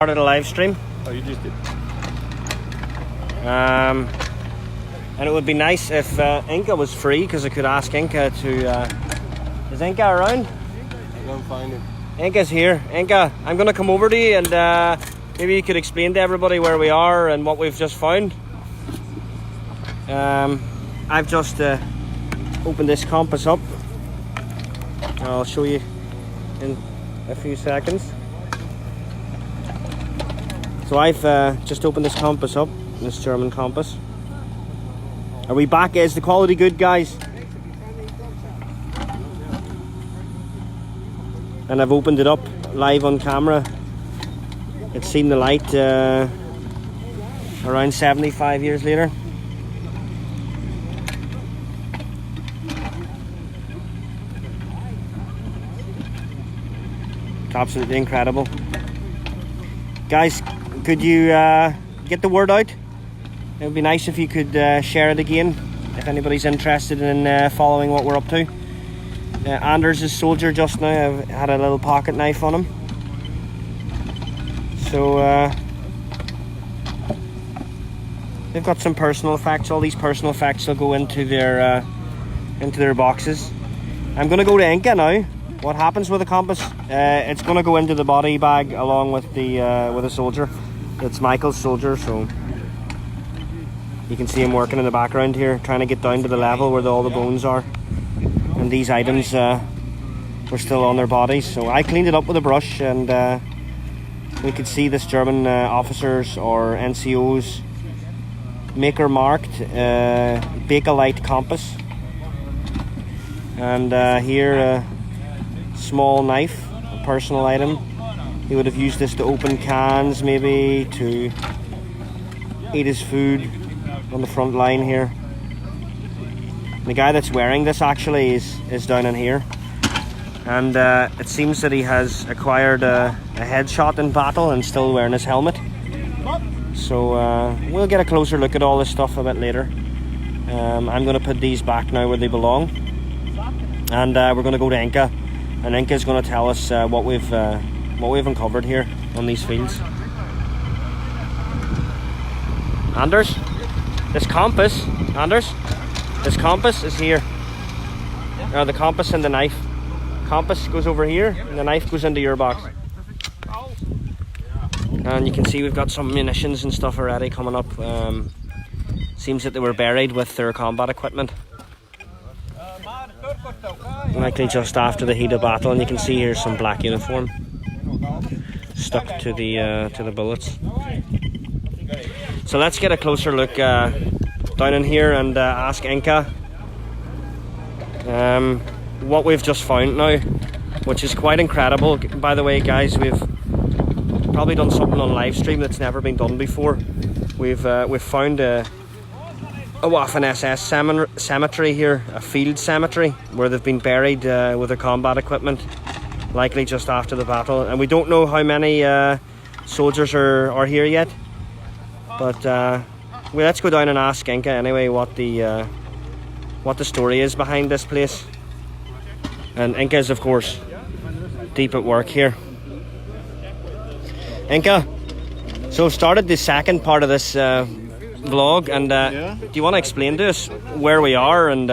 Started a live stream. Oh, you just did. And it would be nice if Inca was free, because I could ask Inca to. Is Inca around? I'm gonna find him. Inca's here. Inca, I'm going to come over to you and maybe you could explain to everybody where we are and what we've just found. I've just opened this compass up. I'll show you in a few seconds. So I've just opened this compass up, this German compass. Are we back? Is the quality good, guys? And I've opened it up live on camera. It's seen the light around 75 years later. It's absolutely incredible. Guys, could you get the word out? It would be nice if you could share it again, if anybody's interested in following what we're up to. Anders' soldier just now had a little pocket knife on him. So they've got some personal effects. All these personal effects will go into their boxes. I'm going to go to Inca now. What happens with a compass? It's going to go into the body bag along with the soldier. It's Michael's soldier, so you can see him working in the background here, trying to get down to the level where all the bones are. And these items were still on their bodies, so I cleaned it up with a brush, and we could see this German officers or NCOs maker marked Bakelite Compass, and here. Small knife, a personal item. He would have used this to open cans, maybe to eat his food on the front line here. The guy that's wearing this actually is down in here, and it seems that he has acquired a headshot in battle and still wearing his helmet. So we'll get a closer look at all this stuff a bit later. I'm going to put these back now where they belong, and we're going to go to Inca. And Inca's going to tell us what we've uncovered here on these fields. Anders, this compass, this compass is here. The compass and the knife. Compass goes over here, and the knife goes into your box. And you can see we've got some munitions and stuff already coming up. Seems that they were buried with their combat equipment. Likely just after the heat of battle, and you can see here some black uniform stuck to the bullets. So let's get a closer look down in here and ask Inca what we've just found now, which is quite incredible. By the way, guys, we've probably done something on live stream that's never been done before. We've found a Waffen-SS cemetery here, a field cemetery where they've been buried with their combat equipment, likely just after the battle. And we don't know how many soldiers are here yet, but let's go down and ask Inca anyway what the story is behind this place. And Inca is, of course, deep at work here. Inca, so I've started the second part of this vlog, and do you want to explain to us where we are and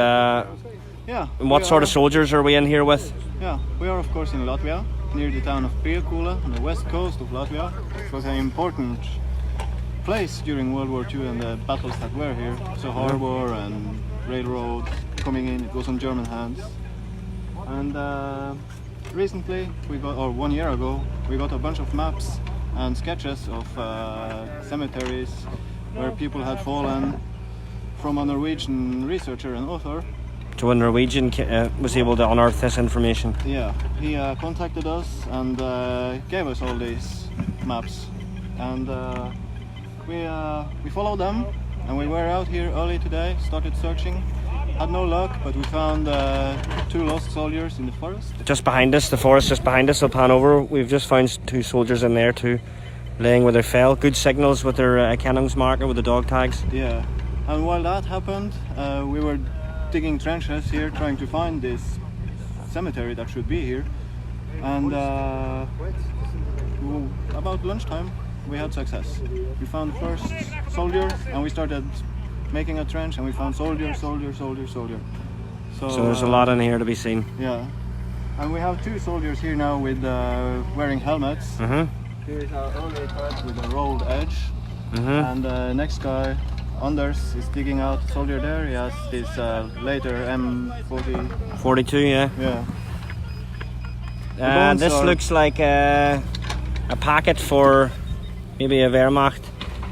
what sort of soldiers are we in here with? Yeah, we are of course in Latvia, near the town of Katusha on the west coast of Latvia. It was an important place during World War II and the battles that were here. So harbor and railroad coming in, it was on German hands. And recently, 1 year ago, we got a bunch of maps and sketches of cemeteries where people had fallen from a Norwegian researcher and author. So a Norwegian was able to unearth this information? Yeah, he contacted us and gave us all these maps. And we followed them, and we were out here early today, started searching. Had no luck, but we found 2 lost soldiers in the forest. Just behind us, the forest just behind us, I'll pan over. We've just found 2 soldiers in there too, laying where they fell. Good signals with their Kennungsmarker with the dog tags. Yeah, and while that happened, we were digging trenches here, trying to find this cemetery that should be here. And about lunchtime, we had success. We found the first soldier, and we started making a trench, and we found soldier. So there's a lot in here to be seen. Yeah, and we have 2 soldiers here now with wearing helmets. Here is our early turret with a rolled edge, and the next guy, Anders, is digging out a soldier there. He has this later M40. 42, yeah. Yeah. This looks like a packet for maybe a Wehrmacht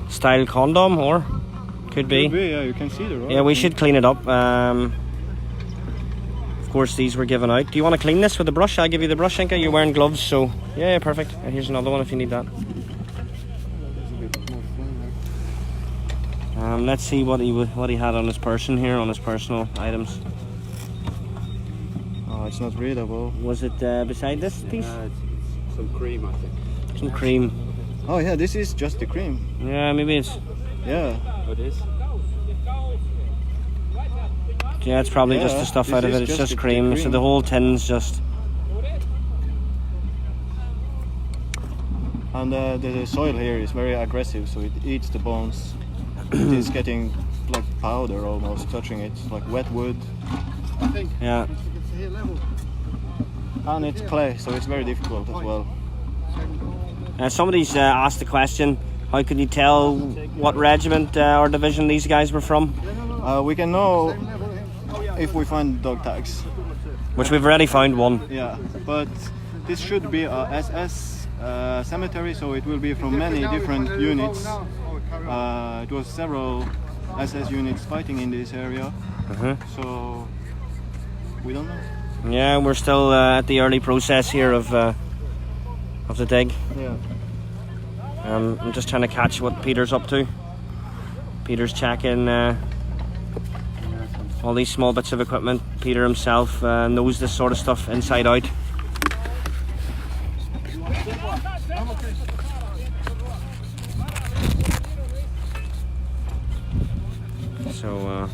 style condom, or could be. Yeah, you can see the roll. Yeah, we should clean it up. Of course, these were given out. Do you want to clean this with a brush? I'll give you the brush, Inka. You're wearing gloves, so yeah, perfect. And here's another one if you need that. Let's see what he had on his person here, on his personal items. Oh, it's not readable. Was it beside this piece? It's some cream, I think. Some cream. Oh yeah, this is just the cream. Yeah, maybe it's. Yeah. Oh, it is? Yeah, it's probably just the stuff out of it. It's just cream, so the whole tin's just. And the soil here is very aggressive, so it eats the bones. It is getting like powder almost, touching it, like wet wood. Yeah. And it's clay, so it's very difficult as well. Somebody's asked the question, how can you tell what regiment or division these guys were from? We can know if we find dog tags. Which we've already found one. Yeah, but this should be a SS cemetery, so it will be from many different units. It was several SS units fighting in this area, so we don't know. Yeah, we're still at the early process here of the dig. Yeah. I'm just trying to catch what Peter's up to. Peter's checking all these small bits of equipment. Peter himself knows this sort of stuff inside out. So,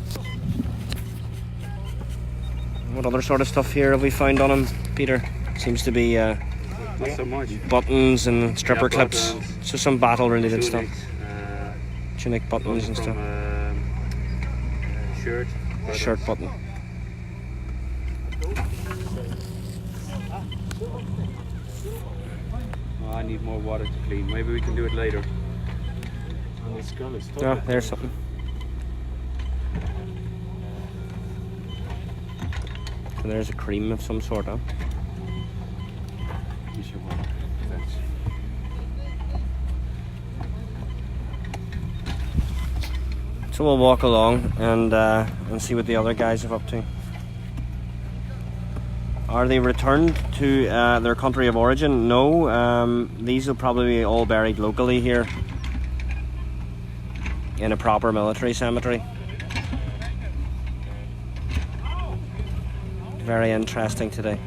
what other sort of stuff here have we found on him, Peter? Seems to be Not so much. buttons and stripper clips. Buttons. So some battle-related stuff. Tunic, Tunic buttons and stuff. Shirt. Shirt button. Oh, I need more water to clean. Maybe we can do it later. And the skull is Oh, there's something. So there's a cream of some sort, huh? So we'll walk along and see what the other guys are up to. Are they returned to their country of origin? No. These will probably be all buried locally here in a proper military cemetery. Very interesting today.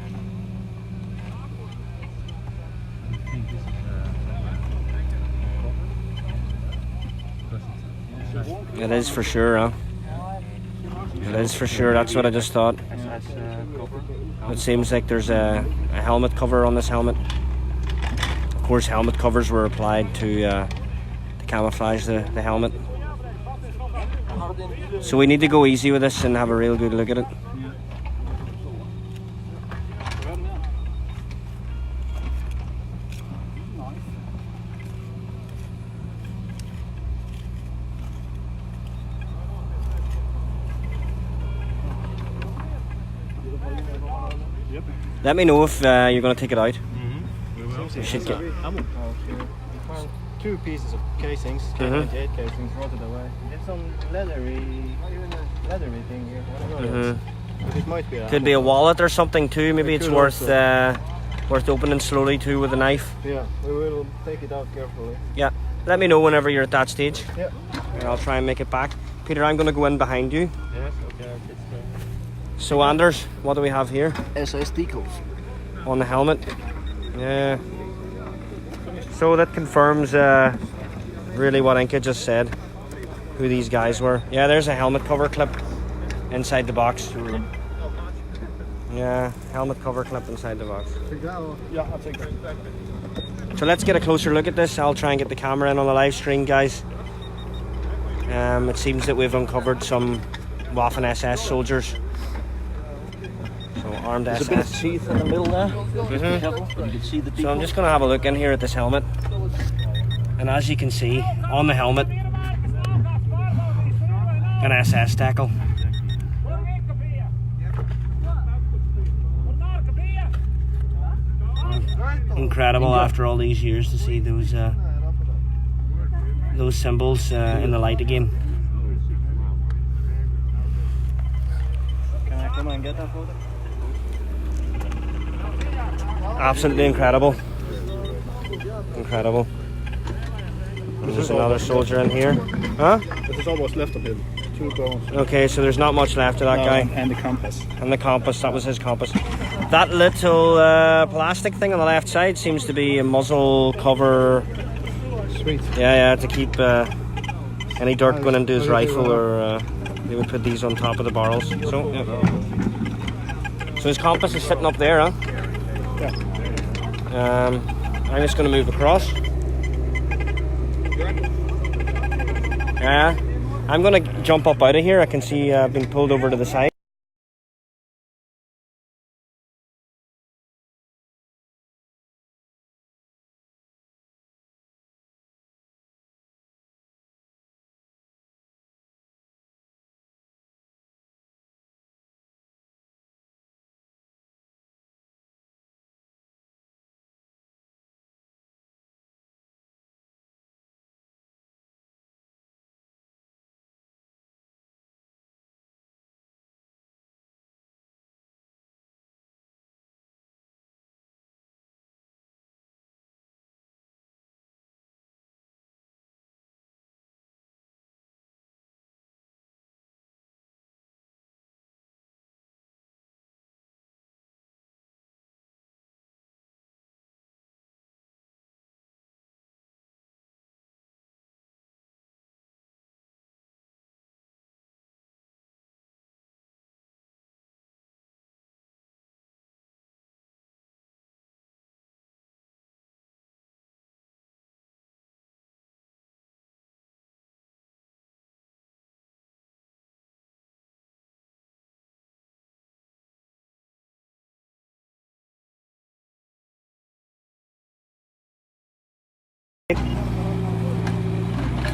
It is for sure, huh? It is for sure, that's what I just thought. It seems like there's a helmet cover on this helmet. Of course, helmet covers were applied to camouflage the helmet. So we need to go easy with this and have a real good look at it. Let me know if you're going to take it out. You should get. Two pieces of casings, K98 casings, rotted away. There's some leathery thing here. I don't know. It might be. Could be a wallet or something too. Maybe it's worth opening slowly too with a knife. Yeah, we will take it out carefully. Yeah. Let me know whenever you're at that stage. Yeah. And I'll try and make it back. Peter, I'm going to go in behind you. Yes, okay. So Anders, what do we have here? SS decals. On the helmet. Yeah. So that confirms really what Inka just said, who these guys were. Yeah, there's a helmet cover clip inside the box. Yeah, helmet cover clip inside the box. Yeah, I'll take that. So let's get a closer look at this. I'll try and get the camera in on the live stream, guys. It seems that we've uncovered some Waffen-SS soldiers. So armed There's SS. a bit of teeth in the middle there. Be careful. You can see the teeth. So I'm just going to have a look in here at this helmet. And as you can see, on the helmet, an SS tackle. Incredible after all these years to see those symbols in the light again. Can I come and get that photo? Absolutely incredible. Incredible. There's another soldier in here. Huh? There's almost left of him. 2 bones. Okay, so there's not much left of that guy. And the compass. And the compass, that was his compass. That little plastic thing on the left side seems to be a muzzle cover. Sweet. Yeah, to keep any dirt going into his rifle, or they would put these on top of the barrels. So, yeah. So his compass is sitting up there, huh? Yeah. I'm just going to move across. Yeah. I'm going to jump up out of here. I can see I've been pulled over to the side.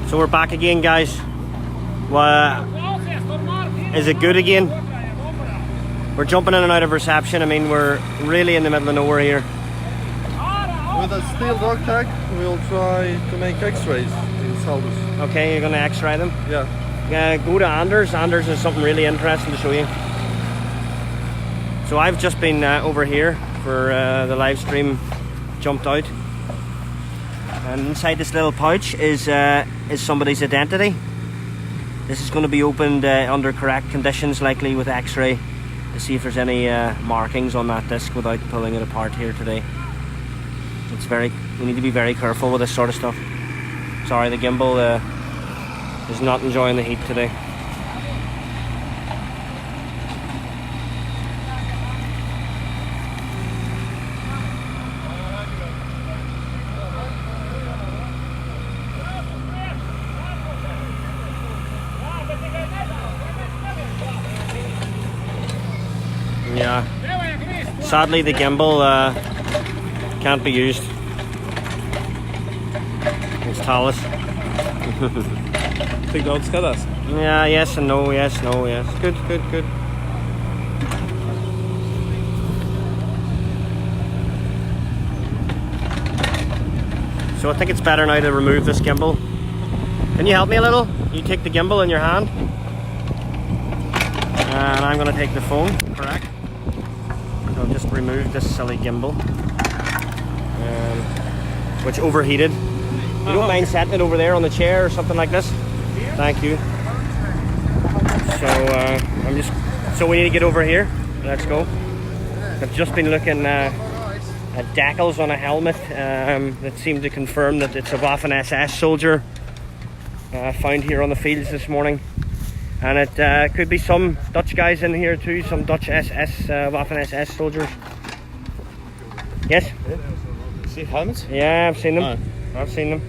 So we're back again, guys. Is it good again? We're jumping in and out of reception. I mean, we're really in the middle of nowhere here. With a steel dog tag, we'll try to make x-rays in Soliders. Okay, you're going to x-ray them? Yeah. Go to Anders. Anders has something really interesting to show you. So I've just been over here for the live stream jumped out. And inside this little pouch is somebody's identity. This is going to be opened under correct conditions, likely with x-ray, to see if there's any markings on that disc without pulling it apart here today. We need to be very careful with this sort of stuff. Sorry, the gimbal is not enjoying the heat today. Yeah, sadly the gimbal can't be used. It's Talis. Think I'll tell us. Yeah, yes and no, yes, no, yes. Good. So I think it's better now to remove this gimbal. Can you help me a little? You take the gimbal in your hand. And I'm going to take the phone, correct? So I'll just remove this silly gimbal, which overheated. You don't mind setting it over there on the chair or something like this? Thank you. So we need to get over here. Let's go. I've just been looking at decals on a helmet that seem to confirm that it's a Waffen-SS soldier found here on the fields this morning. And it could be some Dutch guys in here too, some Dutch Waffen-SS soldiers. Yes? See helmets? Yeah, I've seen them. I've seen them.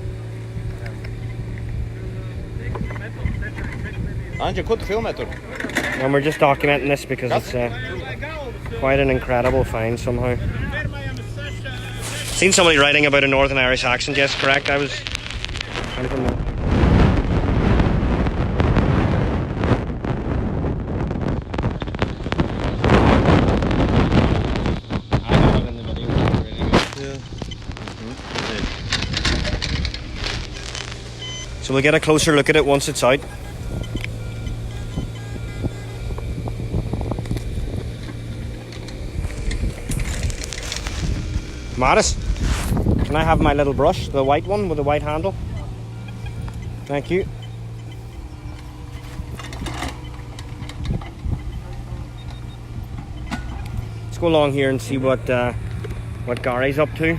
And you could film it. And we're just documenting this because it's quite an incredible find somehow. Seen somebody writing about a Northern Irish accent, yes, correct. I'm from there. So we'll get a closer look at it once it's out. Maris, can I have my little brush, the white one with the white handle? Thank you. Let's go along here and see what Gary's up to.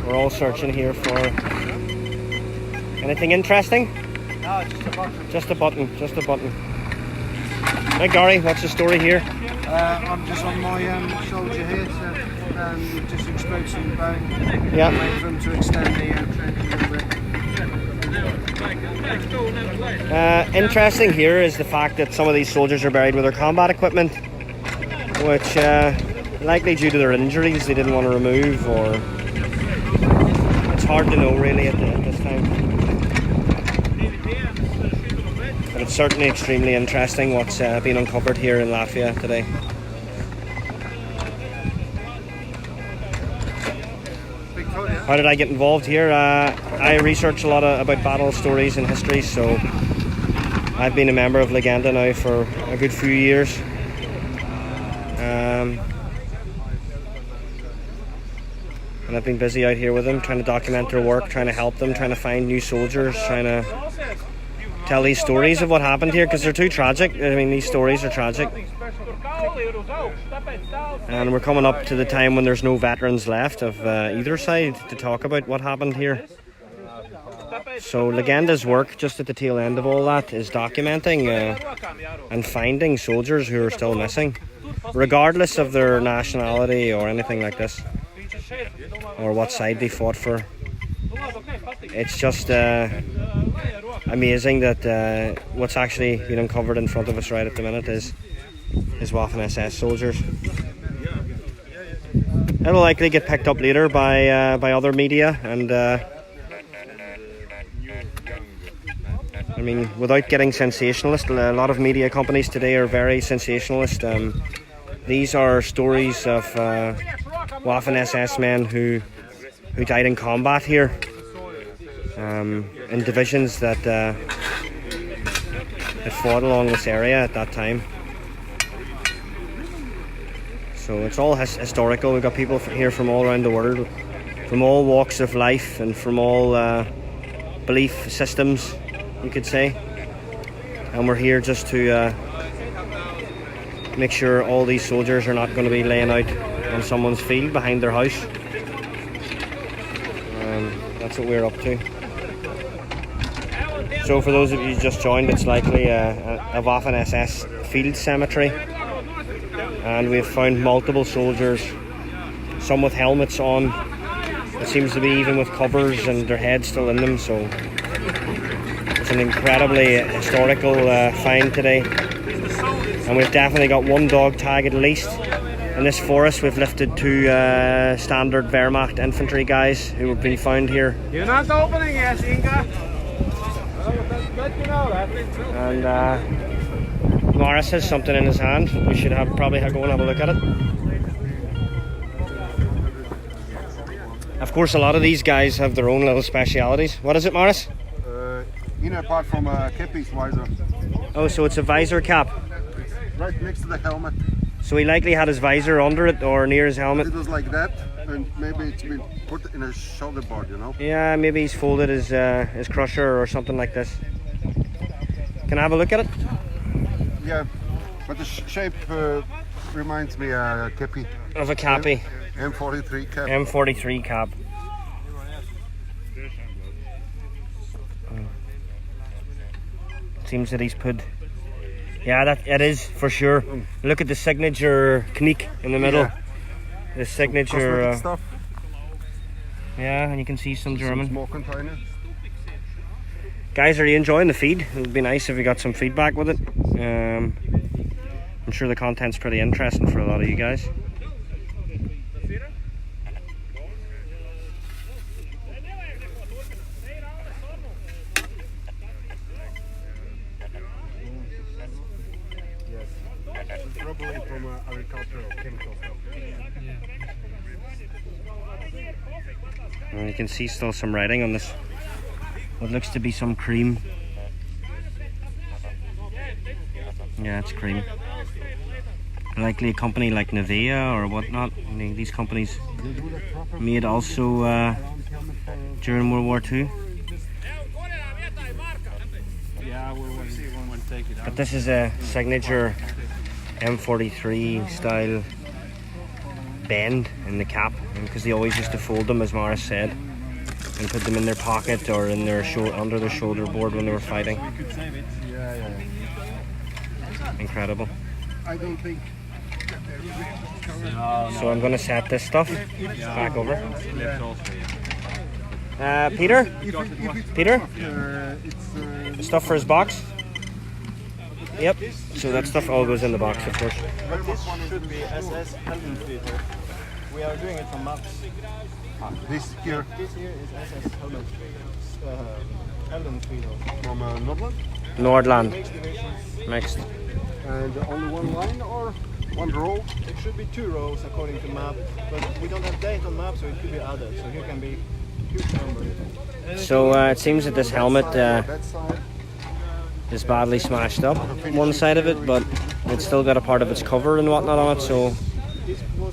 We're all searching here for anything interesting. No, just a button. Just a button. Just a button. Hey Gary, what's the story here? I'm just on my soldier here to just explode some bone. Yeah. Wait for them to extend the trench a little bit. Interesting here is the fact that some of these soldiers are buried with their combat equipment, which likely due to their injuries they didn't want to remove, or it's hard to know really at this time. But it's certainly extremely interesting what's been uncovered here in Latvia today. How did I get involved here? I research a lot about battle stories and history, so I've been a member of Legenda now for a good few years. And I've been busy out here with them, trying to document their work, trying to help them, trying to find new soldiers, trying to tell these stories of what happened here, because they're too tragic. I mean, these stories are tragic. And we're coming up to the time when there's no veterans left of either side to talk about what happened here. So Legenda's work, just at the tail end of all that, is documenting and finding soldiers who are still missing, regardless of their nationality or anything like this, or what side they fought for. It's just amazing that what's actually been uncovered in front of us right at the minute is Waffen-SS soldiers. It'll likely get picked up later by other media, and I mean, without getting sensationalist, a lot of media companies today are very sensationalist. These are stories of Waffen-SS men who died in combat here, in divisions that fought along this area at that time. So it's all historical. We've got people here from all around the world, from all walks of life and from all belief systems, you could say. And we're here just to make sure all these soldiers are not going to be laying out on someone's field behind their house. That's what we're up to. So for those of you who just joined, it's likely a Waffen-SS field cemetery. And we've found multiple soldiers, some with helmets on. It seems to be even with covers and their heads still in them. So it's an incredibly historical find today. And we've definitely got one dog tag at least. In this forest we've lifted two standard Wehrmacht infantry guys who have been found here. You're not opening yet, Inga. And Morris has something in his hand. We should probably go and have a look at it. Of course, a lot of these guys have their own little specialities. What is it, Morris? Inner part from a cappy's visor. Oh, so it's a visor cap. Right next to the helmet. So he likely had his visor under it or near his helmet. It was like that, and maybe it's been put in a shoulder board, you know? Yeah, maybe he's folded his crusher or something like this. Can I have a look at it? Yeah, but the shape reminds me of a cappy. Of a cappy. M43 cap. M43 cap. It seems that he's put Yeah, that it is for sure. Look at the signature knick in the middle. Yeah. The signature. Cosmetic stuff. Yeah, and you can see some German. Small container. Guys, are you enjoying the feed? It would be nice if you got some feedback with it. I'm sure the content's pretty interesting for a lot of you guys. Probably from agricultural chemical stuff. And you can see still some writing on this. What looks to be some cream. Yeah, it's cream. Likely a company like Nivea or whatnot. I mean, these companies made also during World War II. But this is a signature M43 style bend in the cap, because they always used to fold them, as Mara said, and put them in their pocket or in their under their shoulder board when they were fighting. Incredible. I don't think. So I'm going to set this stuff back over. Peter? Peter? Stuff for his box? Yep. So that stuff all goes in the box, of course. But this should be SS Helmet. We are doing it from maps. This here This here is SS Helmet. Helmet from Nordland. Nordland. Mixed divisions. Mixed. And only one line or one row? It should be 2 rows according to map, but we don't have date on map, so it could be added. So here can be huge numbers. So it seems that this helmet That side. is badly smashed up, one side of it, but it's still got a part of its cover and whatnot on it, so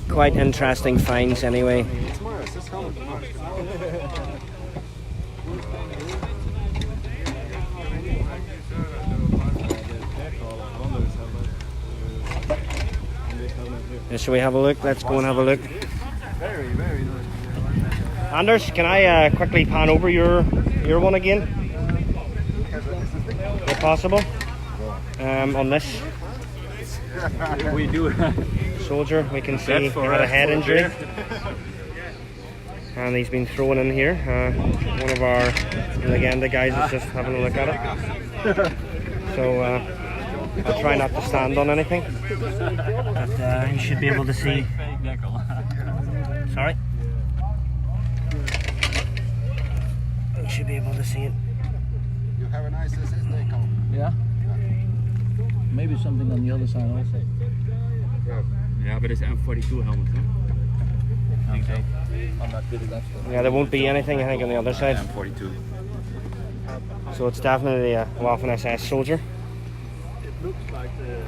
quite interesting finds anyway. It's Mars, this helmet. Shall we have a look? Let's go and have a look. Very, very nice. Anders, can I quickly pan over your one again? If possible. On this We do. soldier, we can see he had a head injury. And he's been thrown in here. One of our Legenda guys is just having a look at it. So I'll try not to stand on anything. But you should be able to see. Sorry? You should be able to see it. You have a nice SS decal. Yeah. Maybe something on the other side also. Yeah, but it's M42 helmet, huh? Okay. I'm not good at that stuff. Yeah, there won't be anything, I think, on the other side. M42. So it's definitely a Waffen-SS soldier. It looks like the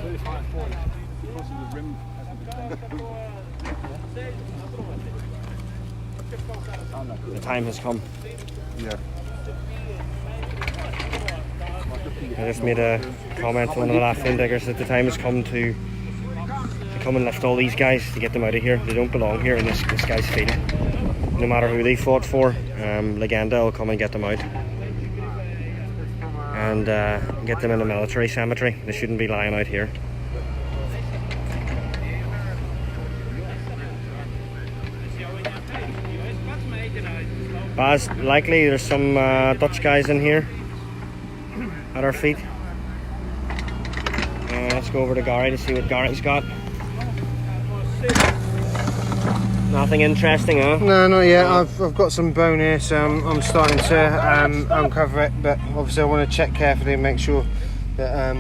35-40 because of the rim. The time has come. Yeah. I just made a comment to one of the Latvian diggers that the time has come to come and lift all these guys to get them out of here. They don't belong here in this guy's field. No matter who they fought for, Legenda will come and get them out. And get them in a military cemetery. They shouldn't be lying out here. Baz, likely there's some Dutch guys in here at our feet. Let's go over to Gary to see what Gary's got. Nothing interesting, huh? No, not yet. I've got some bone here, so I'm starting to uncover it. But obviously, I want to check carefully and make sure that.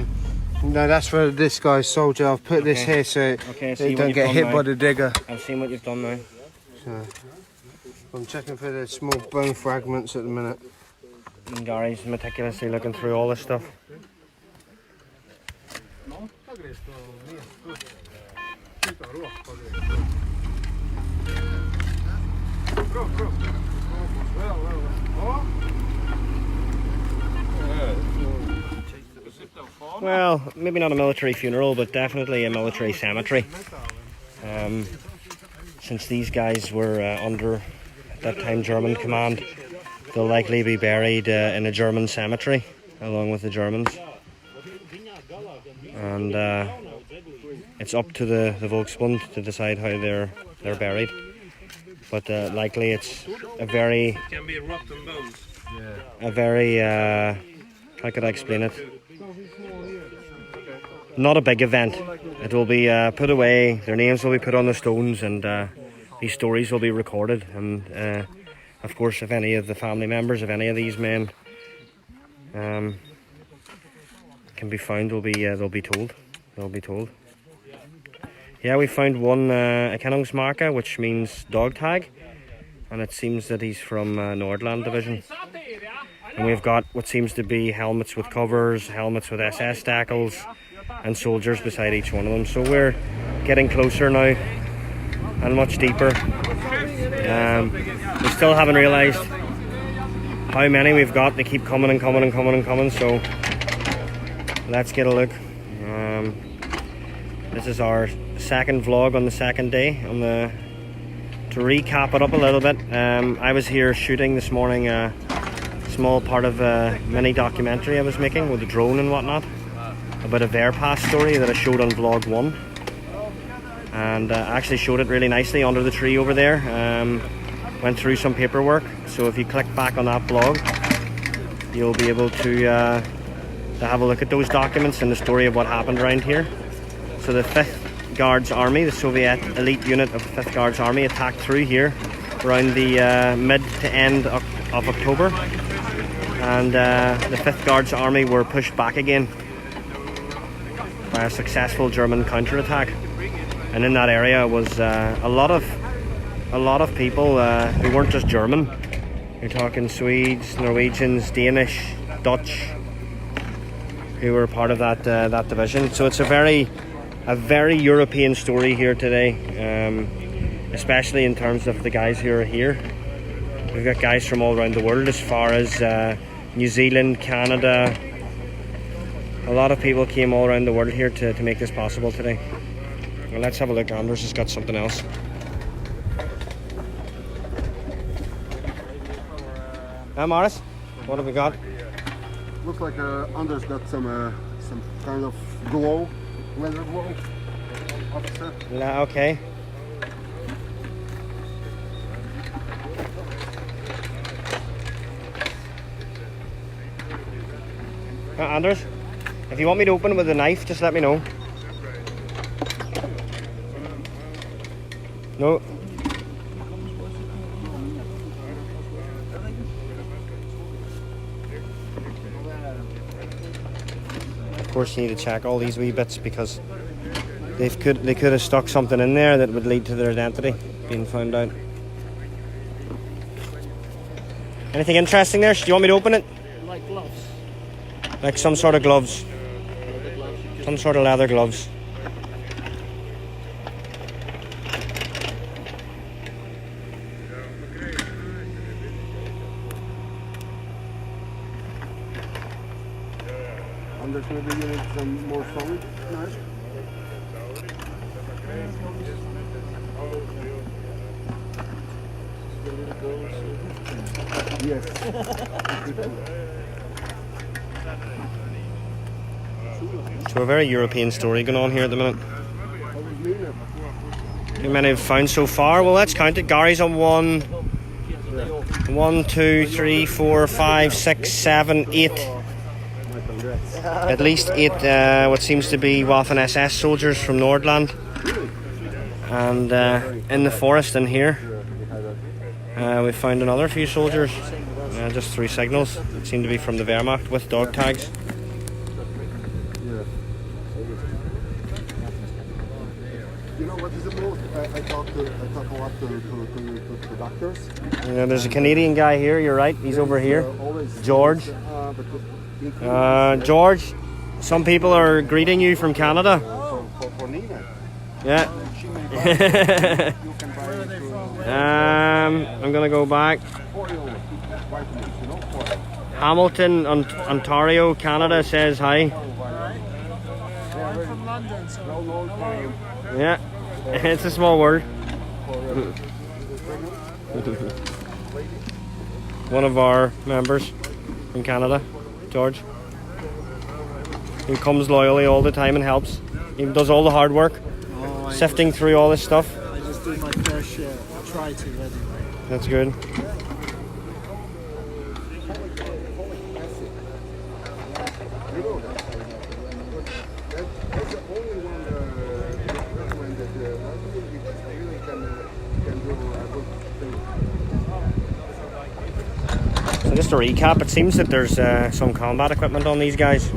No, that's for this guy's soldier. I've put this here so it don't get hit by the digger. I've seen what you've done now. So, I'm checking for the small bone fragments at the minute. And Gary's meticulously looking through all this stuff. Well, maybe not a military funeral, but definitely a military cemetery. Since these guys were under, at that time, German command, they'll likely be buried in a German cemetery, along with the Germans. and it's up to the Volksbund to decide how they're buried. But likely it's a very, how could I explain it? Not a big event. It will be put away, their names will be put on the stones, and these stories will be recorded. And of course, if any of the family members of any of these men can be found, they'll be told. They'll be told. Yeah, we found one Erkennungsmarke, which means dog tag, and it seems that he's from Nordland Division. And we've got what seems to be helmets with covers, helmets with SS stackles, and soldiers beside each one of them. So we're getting closer now and much deeper. We still haven't realised how many we've got. They keep coming and coming and coming and coming, so let's get a look. This is our second vlog on the second day. To recap it up a little bit, I was here shooting this morning a small part of a mini documentary I was making with a drone and whatnot about a Verpass story that I showed on vlog 1, and I actually showed it really nicely under the tree over there. Went through some paperwork, so if you click back on that blog, you'll be able to have a look at those documents and the story of what happened around here. So the 5th Guards Army, the Soviet elite unit of the 5th Guards Army, attacked through here around the mid to end of October, and the 5th Guards Army were pushed back again by a successful German counterattack. And in that area was a lot of people who weren't just German. You're talking Swedes, Norwegians, Danish, Dutch, who were part of that division. So it's a very European story here today, especially in terms of the guys who are here. We've got guys from all around the world, as far as New Zealand, Canada. A lot of people came all around the world here to make this possible today. Well, let's have a look. Anders has got something else. Morris, what have we got? Looks like Anders got some kind of glow, leather glow. Officer. Okay. Anders, if you want me to open it with a knife, just let me know. No. Of course, you need to check all these wee bits, because they could have stuck something in there that would lead to their identity being found out. Anything interesting there? Do you want me to open it? Like gloves. Like some sort of gloves. Some sort of leather gloves. Anders, maybe you need some more solid knife? Yes. So a very European story going on here at the minute. How many have found so far? Well, let's count it. Gary's on 1, 2, 3, 4, 5, 6, 7, 8. At least 8 what seems to be Waffen-SS soldiers from Nordland. And in the forest in here, we found another few soldiers. Just 3 signals that seem to be from the Wehrmacht with dog tags. You know what is the most? I talk a lot to doctors. There's a Canadian guy here, you're right, he's over here. George. George, some people are greeting you from Canada. For Nina. Yeah. I'm gonna go back. Hamilton, Ontario, Canada says hi. I'm from London, so how are you? Yeah, it's a small world. One of our members from Canada, George. who comes loyally all the time and helps. He does all the hard work, sifting through all this stuff. I just do my fair share. I try to anyway. That's good. That's the only one recommend that really can do a good thing. So just to recap, it seems that there's some combat equipment on these guys.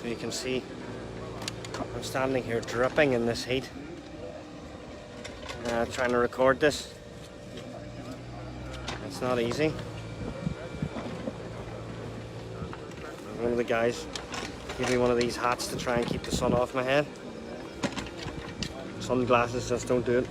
You can see I'm standing here dripping in this heat, trying to record this. It's not easy. One of the guys gave me one of these hats to try and keep the sun off my head. Sunglasses just don't do it.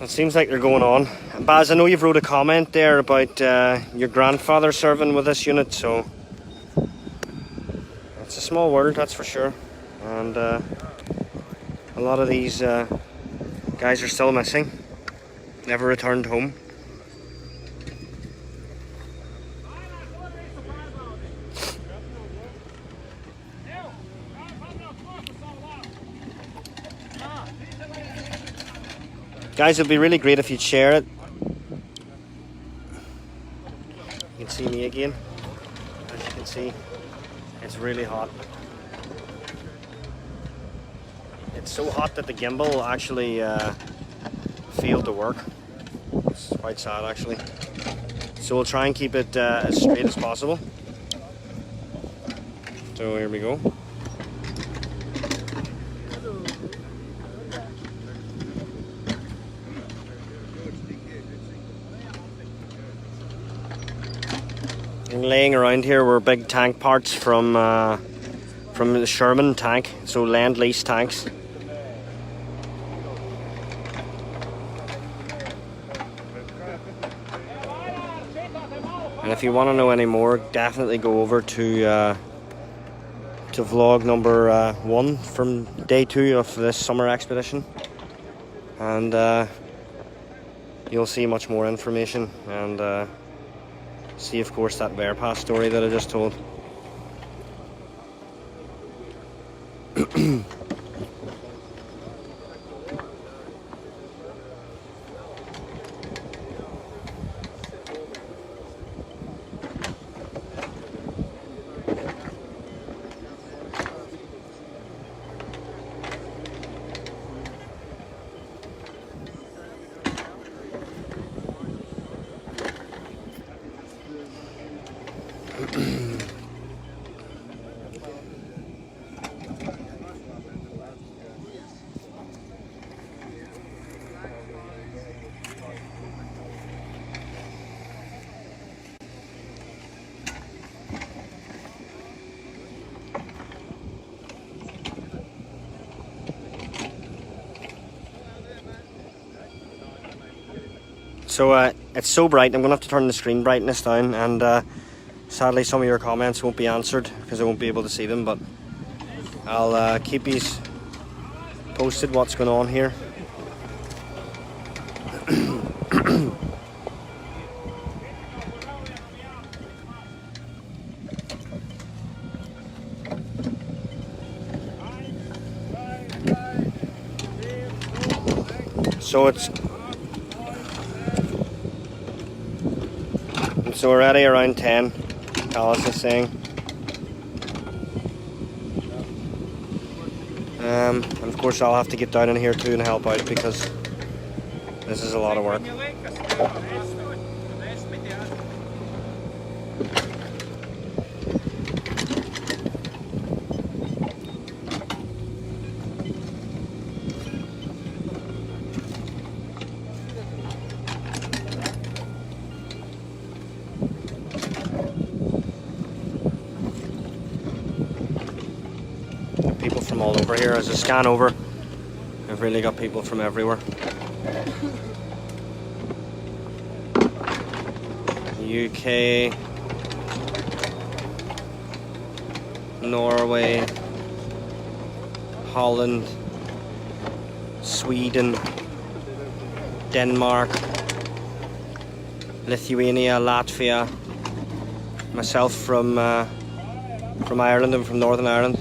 It seems like they're going on. Baz, I know you've wrote a comment there about your grandfather serving with this unit, so it's a small world, that's for sure. And a lot of these guys are still missing, never returned home. Guys, it'd be really great if you'd share it. You can see me again. As you can see, it's really hot. It's so hot that the gimbal actually failed to work. It's quite sad, actually. So we'll try and keep it as straight as possible. So here we go. And laying around here were big tank parts from the Sherman tank, so Lend-Lease tanks. And if you want to know any more, definitely go over to vlog number 1 from day 2 of this summer expedition, and you'll see much more information and see, of course, that Verpass story that I just told. So it's so bright, I'm going to have to turn the screen brightness down, and sadly some of your comments won't be answered because I won't be able to see them, but I'll keep you posted what's going on here. So we're ready around 10, Alice is saying. And of course I'll have to get down in here too and help out because this is a lot of work. People from all over here. As I scan over, I've really got people from everywhere. UK, Norway, Holland, Sweden, Denmark, Lithuania, Latvia, myself from Ireland and from Northern Ireland.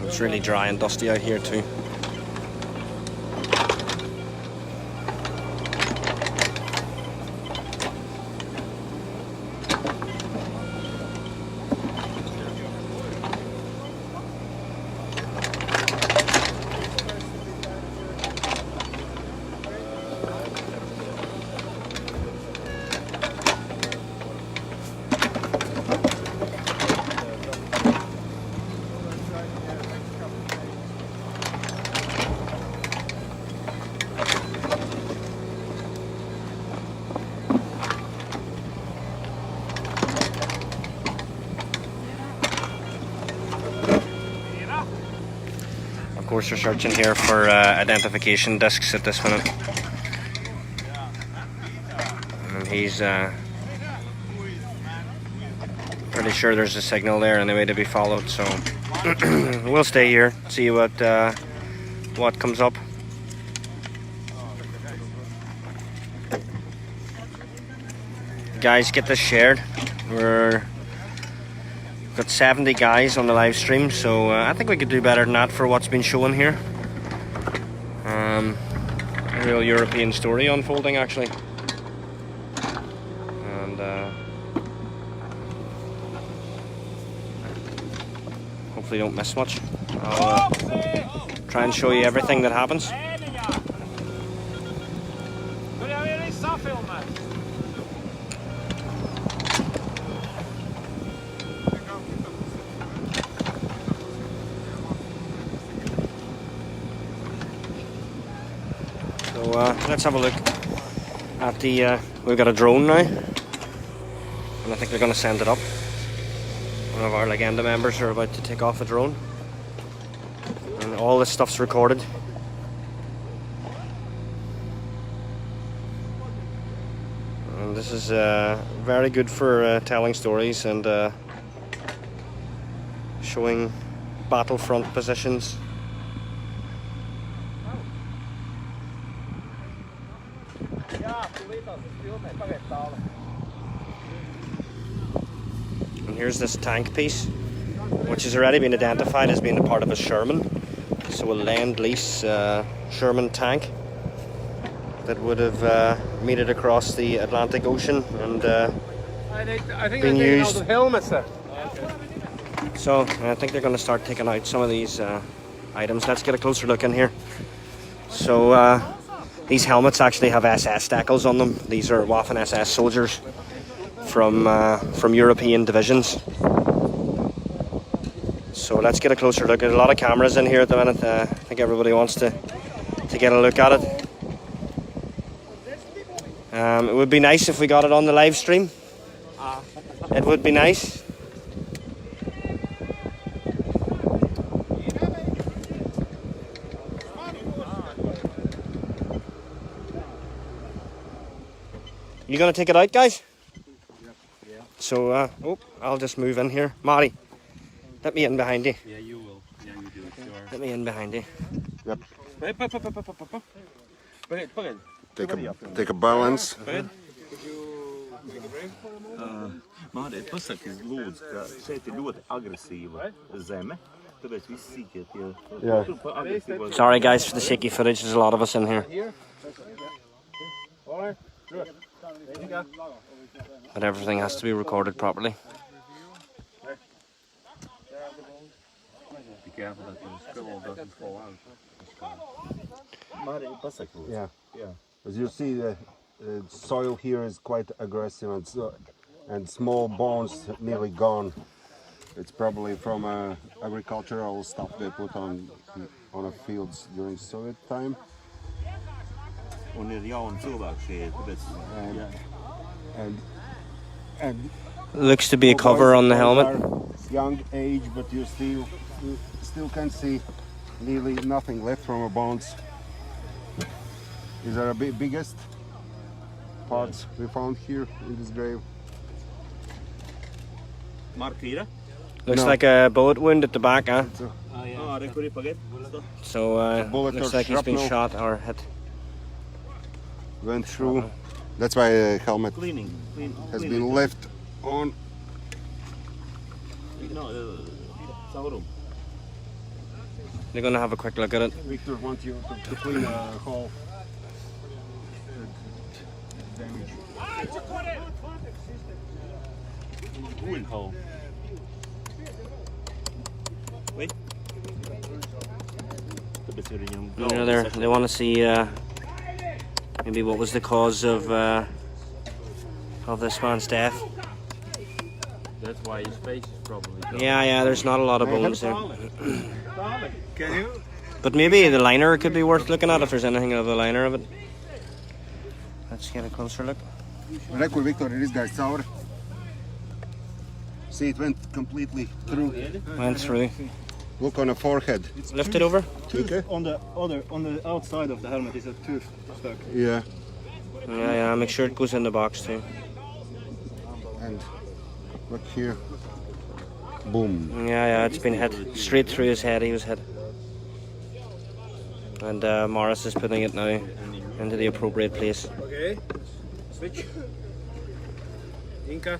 It's really dry and dusty out here too. Of course, we're searching here for identification discs at this minute. And he's pretty sure there's a signal there anyway to be followed, so we'll stay here, see what comes up. Guys, get this shared. We've got 70 guys on the live stream, so I think we could do better than that for what's been shown here. A real European story unfolding, actually. And hopefully don't miss much. I'll try and show you everything that happens. Let's have a look at the, we've got a drone now, and I think they're going to send it up. One of our Legenda members are about to take off a drone, and all this stuff's recorded. And this is very good for telling stories and showing battlefront positions. And here's this tank piece, which has already been identified as being a part of a Sherman. So a Lend-Lease Sherman tank that would have made it across the Atlantic Ocean and been used. Helmets there. So I think they're going to start taking out some of these items. Let's get a closer look in here. So These helmets actually have SS decals on them. These are Waffen-SS soldiers from European divisions. So let's get a closer look. There's a lot of cameras in here at the minute. I think everybody wants to get a look at it. It would be nice if we got it on the live stream. It would be nice. You gonna take it out, guys? Yeah. So, oh, I'll just move in here. Marty, let me in behind you. Yeah, you will. Yeah, you do it. Sure. Let me in behind you. Yep. Take a balance. Mārīt, pasaki, lūdzu, ka šeit ir ļoti agresīva zeme, tāpēc visi sīkie tie agresīvās. Sorry guys for the shaky footage, there's a lot of us in here. But everything has to be recorded properly. Be careful that the scribble doesn't fall out. Mārīt, pasaki, lūdzu. Yeah. As you see, the soil here is quite aggressive and small bones nearly gone. It's probably from agricultural stuff they put on the fields during Soviet time. Un ir jauni cilvēki šeit, tāpēc... And Looks to be a cover on the helmet. Young age, but you still can see nearly nothing left from the bones. These are the biggest parts we found here in this grave. Markīra? Looks like a bullet wound at the back, huh? Re, kur ir pagaid? So, Bullet looks or like he's been shrapnel. shot or hit. Went through. That's why the helmet Cleaning. has been left on. No, saurum. They're gonna have a quick look at it. Victor wants you to clean the hole. Damage. Wound hole. Wait. Tāpēc ir viņam You know, they want to see maybe what was the cause of this man's death. That's why his face is probably gone. Yeah, there's not a lot of bones there. Can you? But maybe the liner could be worth looking at if there's anything of the liner of it. Let's get a closer look. Reku, Victor, it is guys cauri. See, it went completely through. Went through. Look on the forehead. Lift it over. Tooth on the outside of the helmet is a tooth stuck. Yeah. Yeah, make sure it goes in the box too. And look here. Boom. Yeah, it's been hit straight through his head. He was hit. And Morris is putting it now into the appropriate place. Okay, switch. Inka,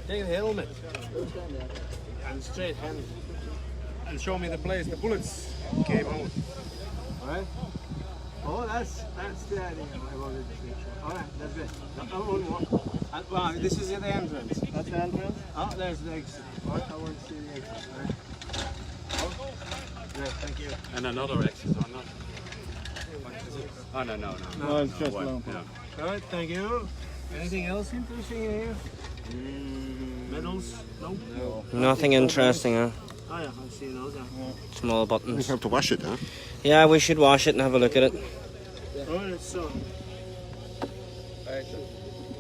take the helmet and straight hand and show me the place the bullets came out. Alright? Oh, that's the idea I wanted to see. Alright, that's good. Wow, this is the entrance. That's the entrance. Oh, there's the exit. Alright, I want to see the exit. Alright. Great, thank you. And another exit or not? Oh, no. No, it's just One, long. yeah. Alright, thank you. Anything else interesting in here? medals. No? Nothing interesting, huh? Oh yeah, I see those. Yeah. Small We buttons. have to wash it, huh? Yeah, we should wash it and have a look at it. Alright, so.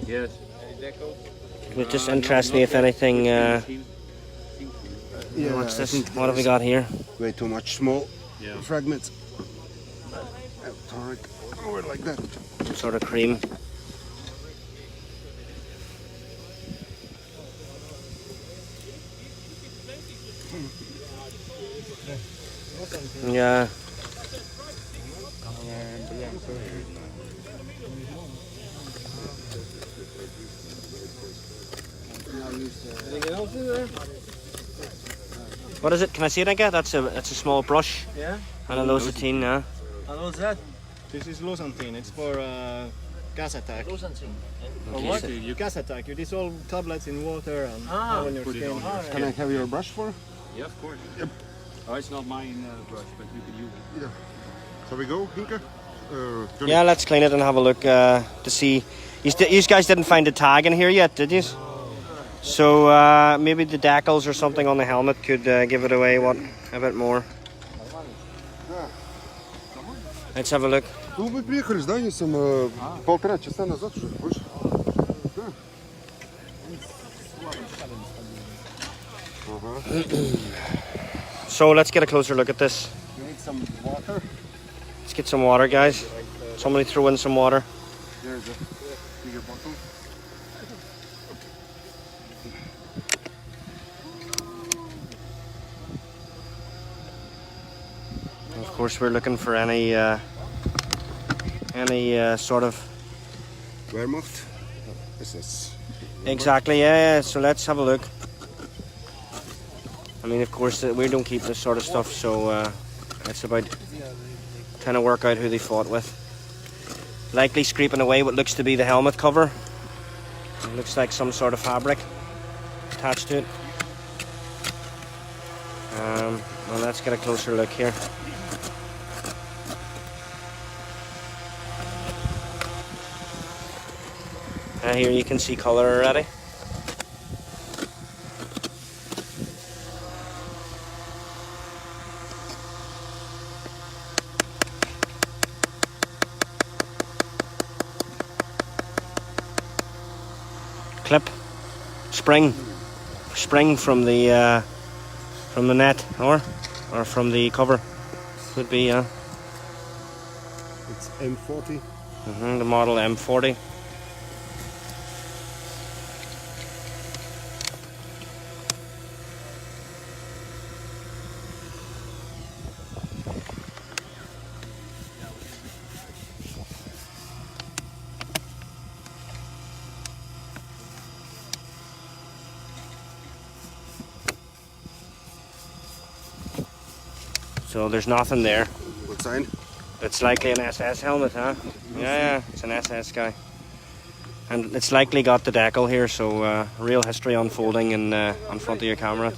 Yes. It would just interest me if anything. What's this? What have we got here? Way too much small Yeah. fragments. Alright, over like that. Some sort of cream. Yeah. Anything else in there? What is it? Can I see it again? That's a small brush Yeah. and a losatine now. And what's that? This is Losantine. It's for gas attack. For Okay, what? so- You gas attack. You dissolve tablets in water and Ah, on your put it skin. on. Can I have your brush for? Yeah, of course. Oh, it's not mine brush, but you can use it. Shall we go, Hinka? Johnny? Yeah, let's clean it and have a look to see. You guys didn't find a tag in here yet, did you? So maybe the decals or something on the helmet could give it away a bit more. Let's have a look. Ну, мы приехали, здание сам 1,5 часа назад, что ли, больше? Да. So let's get a closer look at this. You need some water? Let's get some water, guys. Somebody throw in some water. There's a bigger bottle. Of course, we're looking for any sort of. Wehrmacht? SS. Exactly, yeah. So let's have a look. I mean, of course, we don't keep this sort of stuff, so it's about trying to work out who they fought with. Likely scraping away what looks to be the helmet cover. It looks like some sort of fabric attached to it. Well, let's get a closer look here. Here you can see colour already. Clip, spring from the net or from the cover. Could be It's M40. The model M40. So there's nothing there. What sign? It's likely an SS helmet, huh? Yeah, it's an SS guy. And it's likely got the decal here, so real history unfolding in front of your camera.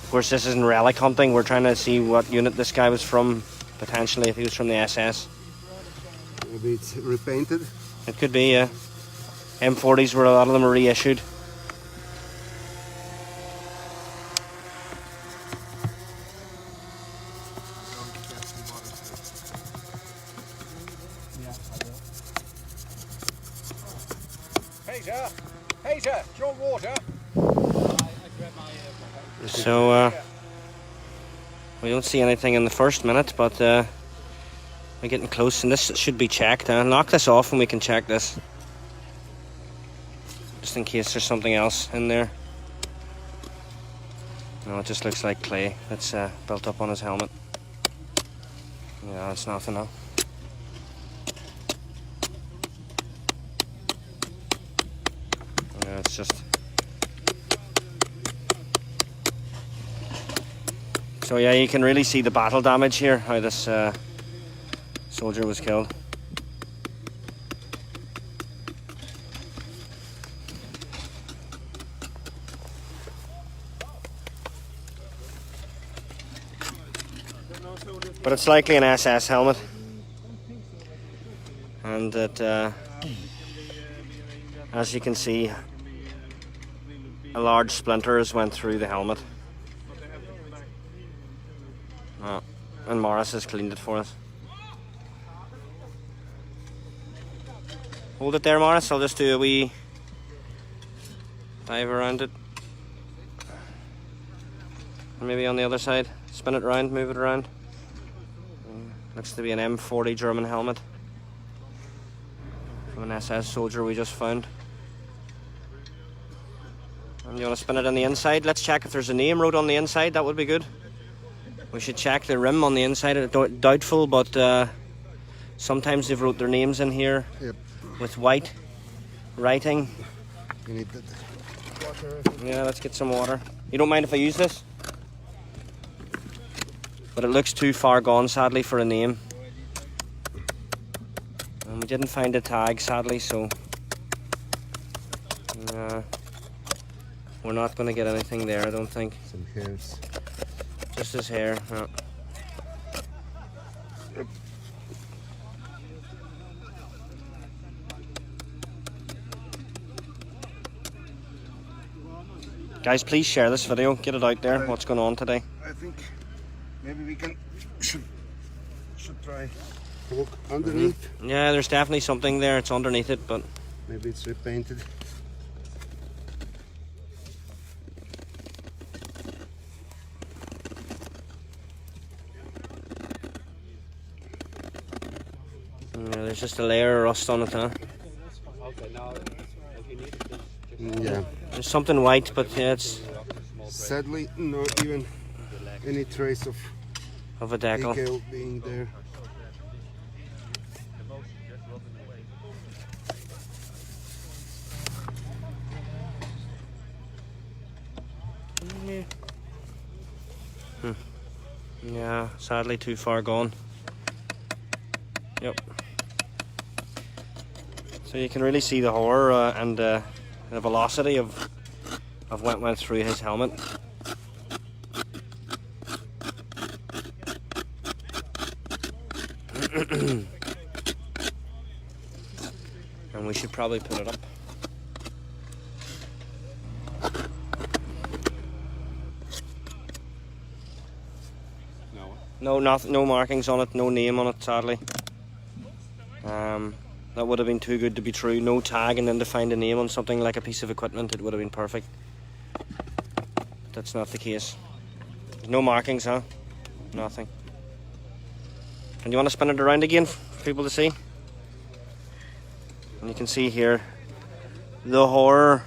Of course, this isn't relic hunting. We're trying to see what unit this guy was from, potentially, if he was from the SS. Maybe it's repainted. It could be, yeah. M40s, where a lot of them are reissued. Peter, do you want water? So we don't see anything in the first minute, but we're getting close, and this should be checked. Knock this off and we can check this, just in case there's something else in there. No, it just looks like clay that's built up on his helmet. Yeah, it's nothing now. Yeah, it's just. So yeah, you can really see the battle damage here, how this soldier was killed. But it's likely an SS helmet, and that, as you can see, a large splinter has went through the helmet. Oh, and Morris has cleaned it for us. Hold it there, Morris. I'll just do a wee dive around it. And maybe on the other side. Spin it around, move it around. Looks to be an M40 German helmet from an SS soldier we just found. And you want to spin it on the inside? Let's check if there's a name wrote on the inside. That would be good. We should check the rim on the inside. Doubtful, but sometimes they've wrote their names in here. Yep. With white writing. You need that. Yeah, let's get some water. You don't mind if I use this? But it looks too far gone, sadly, for a name. And we didn't find a tag, sadly, so we're not going to get anything there, I don't think. Some hairs. Just his hair. Yeah. Guys, please share this video. Get it out there. What's going on today? I think maybe we should try to look underneath. Yeah, there's definitely something there. It's underneath it, but Maybe it's repainted. yeah, there's just a layer of rust on it, huh? Okay, now if you need it, just Yeah. There's something white, but yeah, it's Sadly, not even any trace of of a decal. decal being there. Yeah, sadly too far gone. Yep. So you can really see the horror and the velocity of what went through his helmet. And we should probably put it up. No, no markings on it, no name on it, sadly. That would have been too good to be true. No tag, and then to find a name on something like a piece of equipment, it would have been perfect. But that's not the case. There's no markings, huh? Nothing. And you want to spin it around again for people to see? And you can see here the horror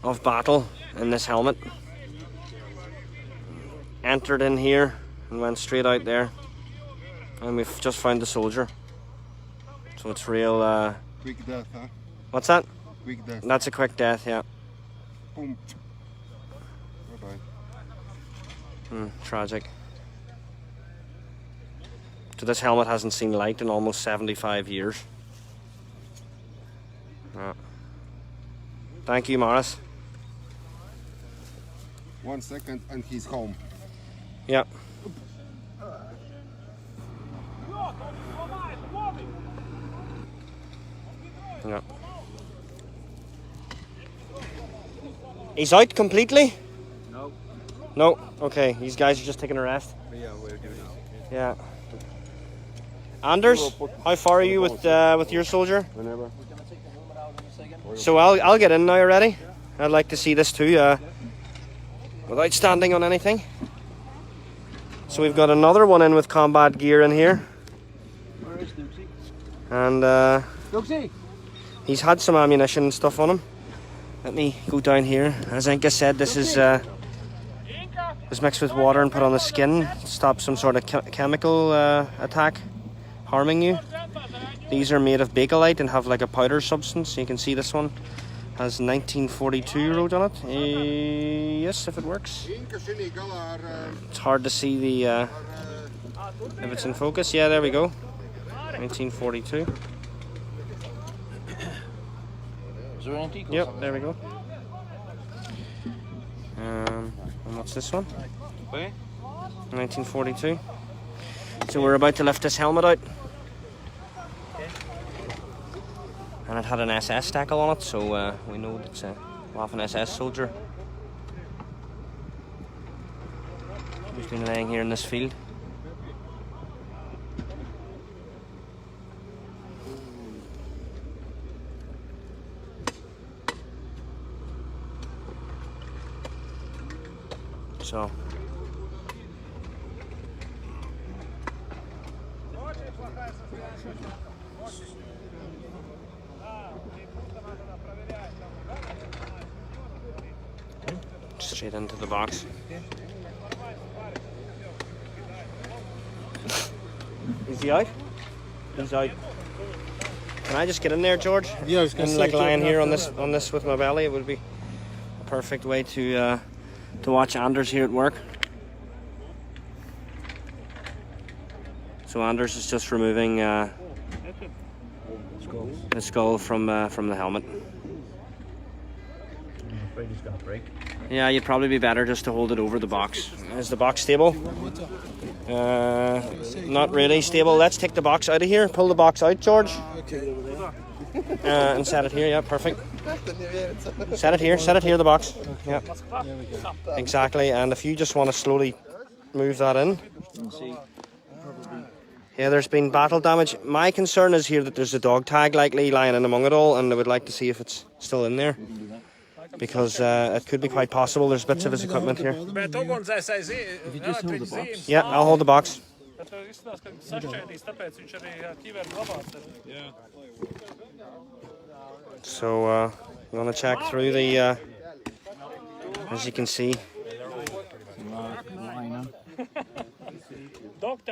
of battle in this helmet. Entered in here and went straight out there, and we've just found the soldier. So it's real. Quick death, huh? What's that? Quick death. That's a quick death, yeah. Boom. Bye-bye. Tragic. So this helmet hasn't seen light in almost 75 years. Yeah. Thank you, Morris. 1 second and he's home. Yep. Yep. He's out completely? No. No? Okay, these guys are just taking a rest. Yeah, we're doing it. Yeah. Anders, how far are you with your soldier? Whenever. So I'll get in now already. I'd like to see this too, without standing on anything. So we've got another one in with combat gear in here. Where is Dooksy? And Dooksy! he's had some ammunition and stuff on him. Let me go down here. As Inka said, this is mixed with water and put on the skin to stop some sort of chemical attack harming you. These are made of Bakelite and have like a powder substance. You can see this one has 1942 wrote on it. Yes, if it works. It's hard to see the if it's in focus. Yeah, there we go. 1942. Is there anything? Yep, there we go. And what's this one? 1942. So we're about to lift this helmet out. And it had an SS tackle on it, so we know it's a Waffen-SS soldier who's been laying here in this field. So straight into the box. Is he out? He's out. Can I just get in there, George? Yeah, I was gonna And say, like lying George, here on after this with my belly, it would be a perfect way to watch Anders here at work. So Anders is just removing the skull from the helmet. I'm afraid he's got a break. Yeah, you'd probably be better just to hold it over the box. Is the box stable? Not really stable. Let's take the box out of here. Pull the box out, George. and set it here. Yeah, perfect. Set it here. Set it here. The box. Yeah. Exactly. And if you just want to slowly move that in. Yeah, there's been battle damage. My concern is here that there's a dog tag likely lying in among it all, and I would like to see if it's still in there. Because it could be quite possible. There's bits of his equipment here. Yeah, I'll hold the box. So you want to check through the, as you can see.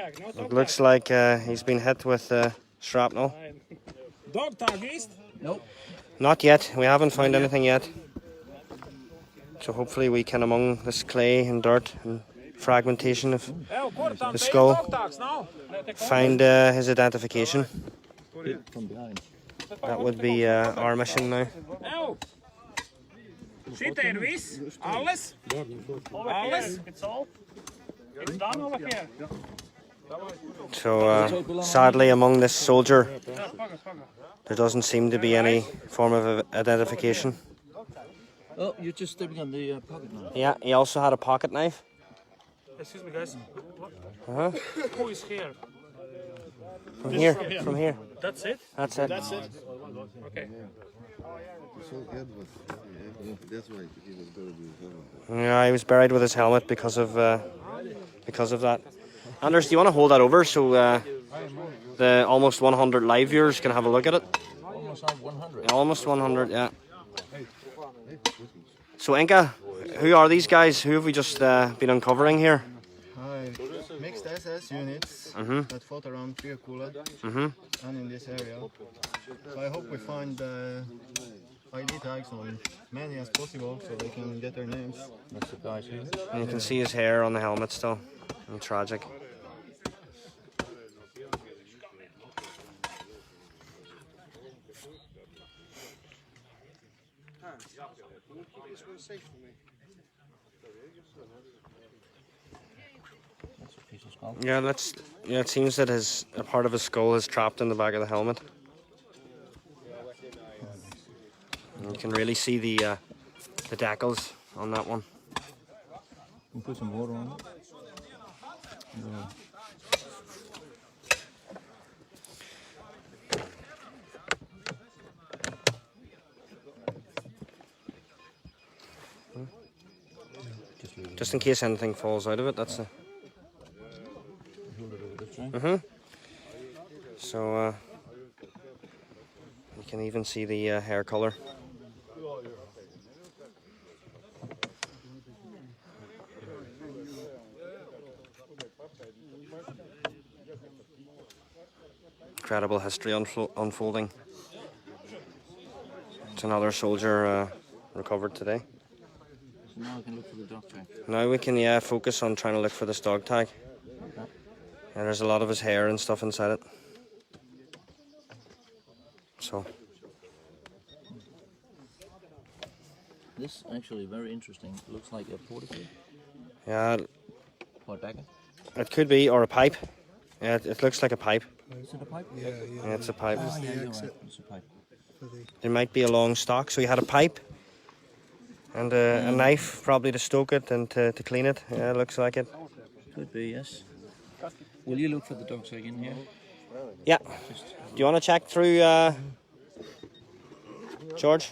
It looks like he's been hit with shrapnel. Dog tag east? Nope. Not yet. We haven't found anything yet. So hopefully we can, among this clay and dirt and fragmentation of the skull, find his identification. From behind. That would be our mission now. Alles? Alles? It's all? It's done over here. So sadly among this soldier there doesn't seem to be any form of identification. Oh, you're just stepping on the pocket knife. Yeah, he also had a pocket knife. Excuse me, guys. Uh-huh. Who is here? From here, from here. That's it? That's it. That's it? Okay. Yeah, he was buried with his helmet because of that. Anders, do you want to hold that over so the almost 100 live viewers can have a look at it? Almost 100. Almost 100, yeah. So Inka, who are these guys? Who have we just been uncovering here? Mixed SS units that fought around Courland and in this area. So I hope we find ID tags on many as possible so they can get their names. That's the guys here. And you can see his hair on the helmet still. And tragic. Yeah, it seems that a part of his skull is trapped in the back of the helmet. And you can really see the decals on that one. You can put some water on it. Just in case anything falls out of it, that's So you can even see the hair color. Incredible history unfolding. It's another soldier recovered today. So now we can look for the dog tag. Now we can focus on trying to look for this dog tag. And there's a lot of his hair and stuff inside it. So this actually very interesting. Looks like a portico. Yeah. Or a dagger. It could be, or a pipe. Yeah, it looks like a pipe. Is it a pipe? Yeah, it's a pipe. Oh, yeah, you're right. It's a pipe. There might be a long stock, so he had a pipe and a knife, probably to stoke it and to clean it. Yeah, it looks like it. Could be, yes. Will you look for the dog tag in here? Yeah. Do you want to check through, George?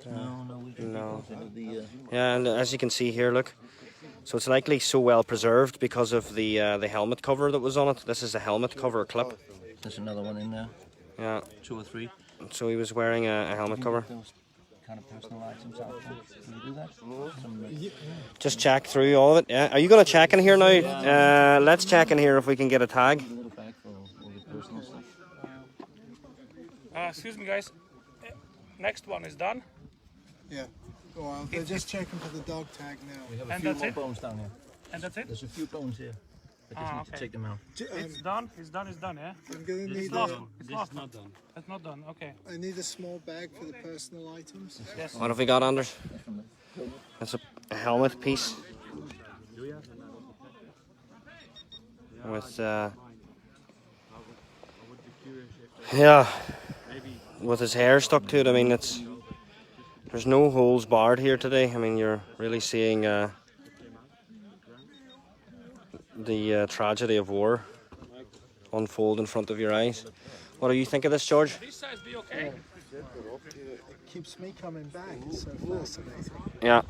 No, we can No. go into the... Yeah, and as you can see here, look. So it's likely so well preserved because of the helmet cover that was on it. This is a helmet cover clip. There's another one in there. Yeah. 2 or 3. So he was wearing a helmet cover. Those kind of personal items out there. Can you do that? Some, Just check through all of it. Yeah. Are you going to check in here now? Let's check in here if we can get a tag. little bag for all the personal stuff. Excuse me, guys. Next one is done. Yeah. Well, they're just checking for the dog tag now. We have a And few that's more it? bones down here. And that's it? There's a few bones here. I just need to check them out. It's done. It's done. It's done. Yeah. I'm gonna need Last one. It's last one. It's not done. Okay. I need a small bag for the personal items. Yes. What have we got, Anders? That's a helmet piece. With Yeah, with his hair stuck to it. I mean, there's no holes barred here today. I mean, you're really seeing the tragedy of war unfold in front of your eyes. What do you think of this, George? This size be okay? It keeps me coming back. It's so fascinating. Yeah.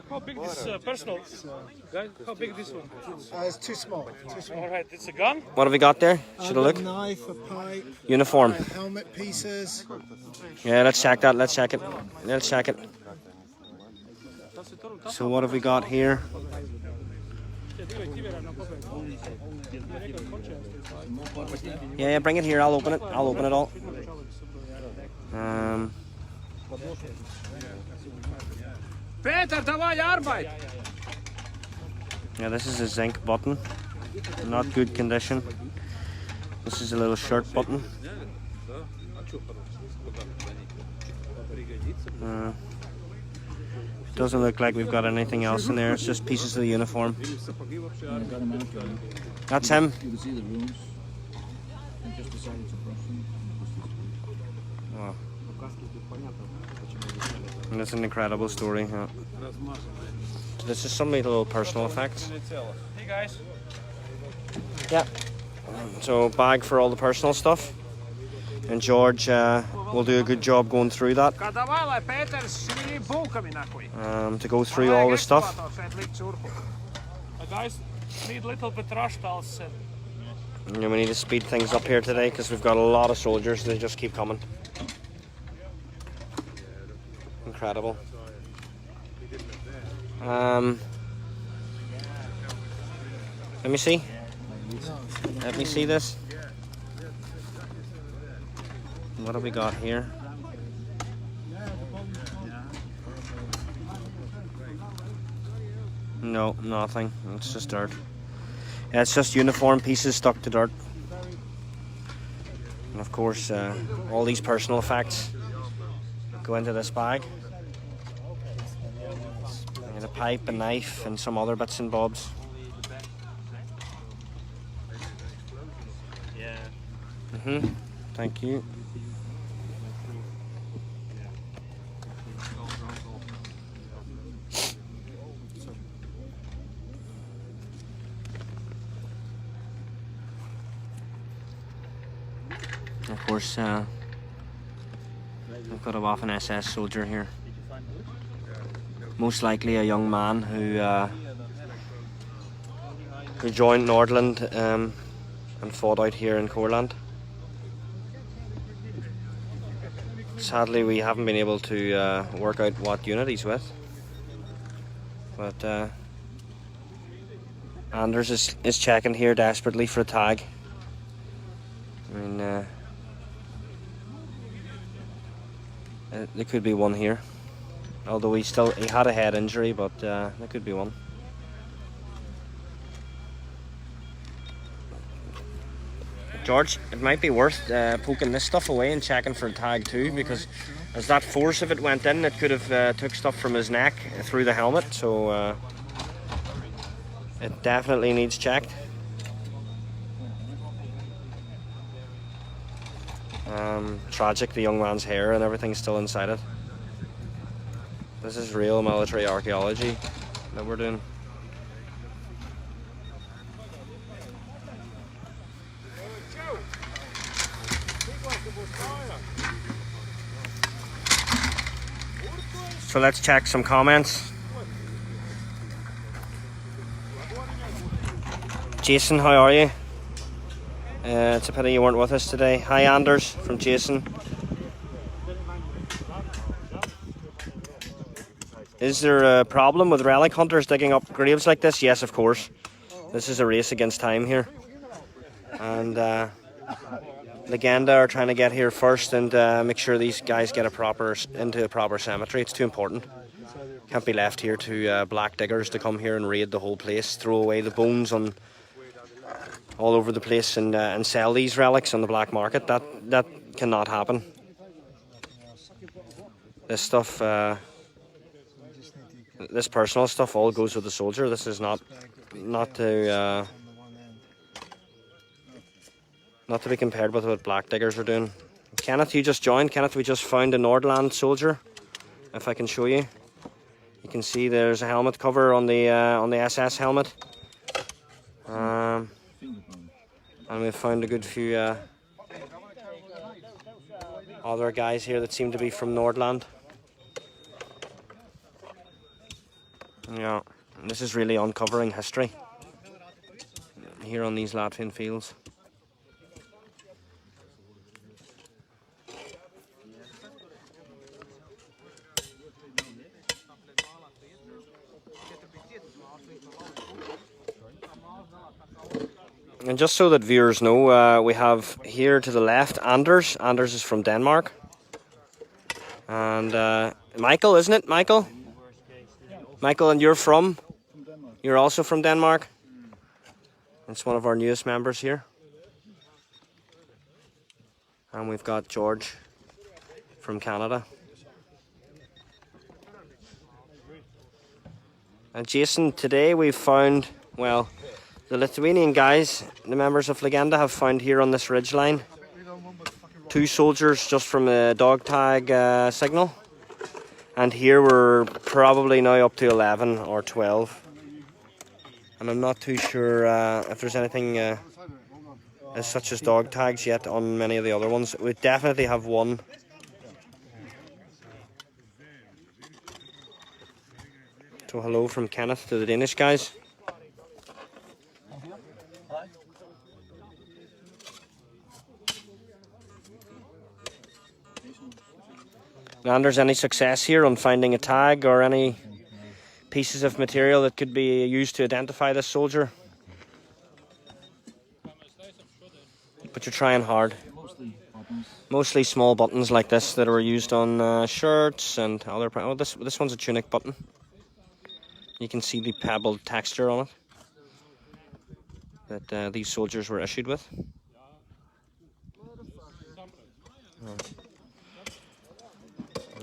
How big this personal? Guys, how big this one? It's too small. Too small. All right, it's a gun. What have we got there? Should I look? A knife, a pipe, Uniform. helmet pieces. Yeah, let's check that. Let's check it. Let's check it. So what have we got here? Yeah, bring it here. I'll open it. I'll open it all. Peter, давай arbeit! Yeah, this is a zinc button. Not good condition. This is a little shirt button. Doesn't look like we've got anything else in there. It's just pieces of the uniform. That's him. You can see the runes. I just decided to brush them. Wow. And it's an incredible story. Yeah. This is some little personal effects. Hey guys. Yeah. So bag for all the personal stuff. And George will do a good job going through that. To go through all the stuff. Guys, need a little bit rush towels. And we need to speed things up here today because we've got a lot of soldiers. They just keep coming. Incredible. Let me see. Let me see this. What have we got here? No, nothing. It's just dirt. Yeah, it's just uniform pieces stuck to dirt. And of course, all these personal effects go into this bag. And a pipe, a knife, and some other bits and bobs. Yeah. Thank you. Of course, I've got a Waffen-SS soldier here. Most likely a young man who joined Nordland and fought out here in Courland. Sadly, we haven't been able to work out what unit he's with. But Anders is checking here desperately for a tag. I mean, there could be one here. Although he had a head injury, but there could be one. George, it might be worth poking this stuff away and checking for a tag too, because as that force of it went in, it could have took stuff from his neck through the helmet, so it definitely needs checked. Tragic, the young man's hair and everything's still inside it. This is real military archaeology that we're doing. So let's check some comments. Jason, how are you? It's a pity you weren't with us today. Hi Anders from Jason. Is there a problem with relic hunters digging up graves like this? Yes, of course. This is a race against time here. And Legenda are trying to get here first and make sure these guys get into a proper cemetery. It's too important. Can't be left here to black diggers to come here and raid the whole place, throw away the bones on all over the place and sell these relics on the black market. That cannot happen. This stuff, this personal stuff, all goes with the soldier. This is not to Not to be compared with what black diggers are doing. Kenneth, you just joined. Kenneth, we just found a Nordland soldier. If I can show you. You can see there's a helmet cover on the SS helmet. And we've found a good few other guys here that seem to be from Nordland. Yeah, this is really uncovering history here on these Latvian fields. And just so that viewers know, we have here to the left Anders. Anders is from Denmark. And Michael, isn't it? Michael? Michael, and you're from? You're also from Denmark? It's one of our newest members here. And we've got George from Canada. And Jason, today we've found, well, the Lithuanian guys, the members of Legenda, have found here on this ridgeline 2 soldiers just from a dog tag signal. And here we're probably now up to 11 or 12. And I'm not too sure if there's anything as such as dog tags yet on many of the other ones. We definitely have one. So hello from Kenneth to the Danish guys. Anders, any success here on finding a tag or any pieces of material that could be used to identify this soldier? But you're trying hard. Mostly small buttons like this that were used on shirts and other. Oh, this one's a tunic button. You can see the pebbled texture on it that these soldiers were issued with.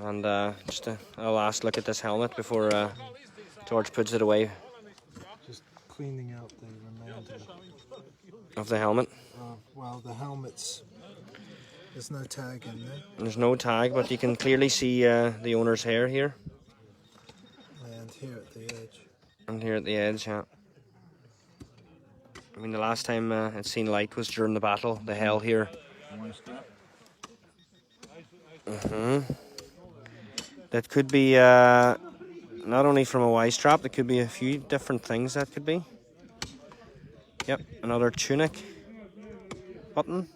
And just a last look at this helmet before George puts it away. Just cleaning out the remainder of the helmet. Well, the helmet's, there's no tag in there. There's no tag, but you can clearly see the owner's hair here. And here at the edge. And here at the edge, yeah. I mean, the last time it's seen light was during the battle, the hell here. That could be not only from a Y strap, there could be a few different things that could be. Yep, another tunic button.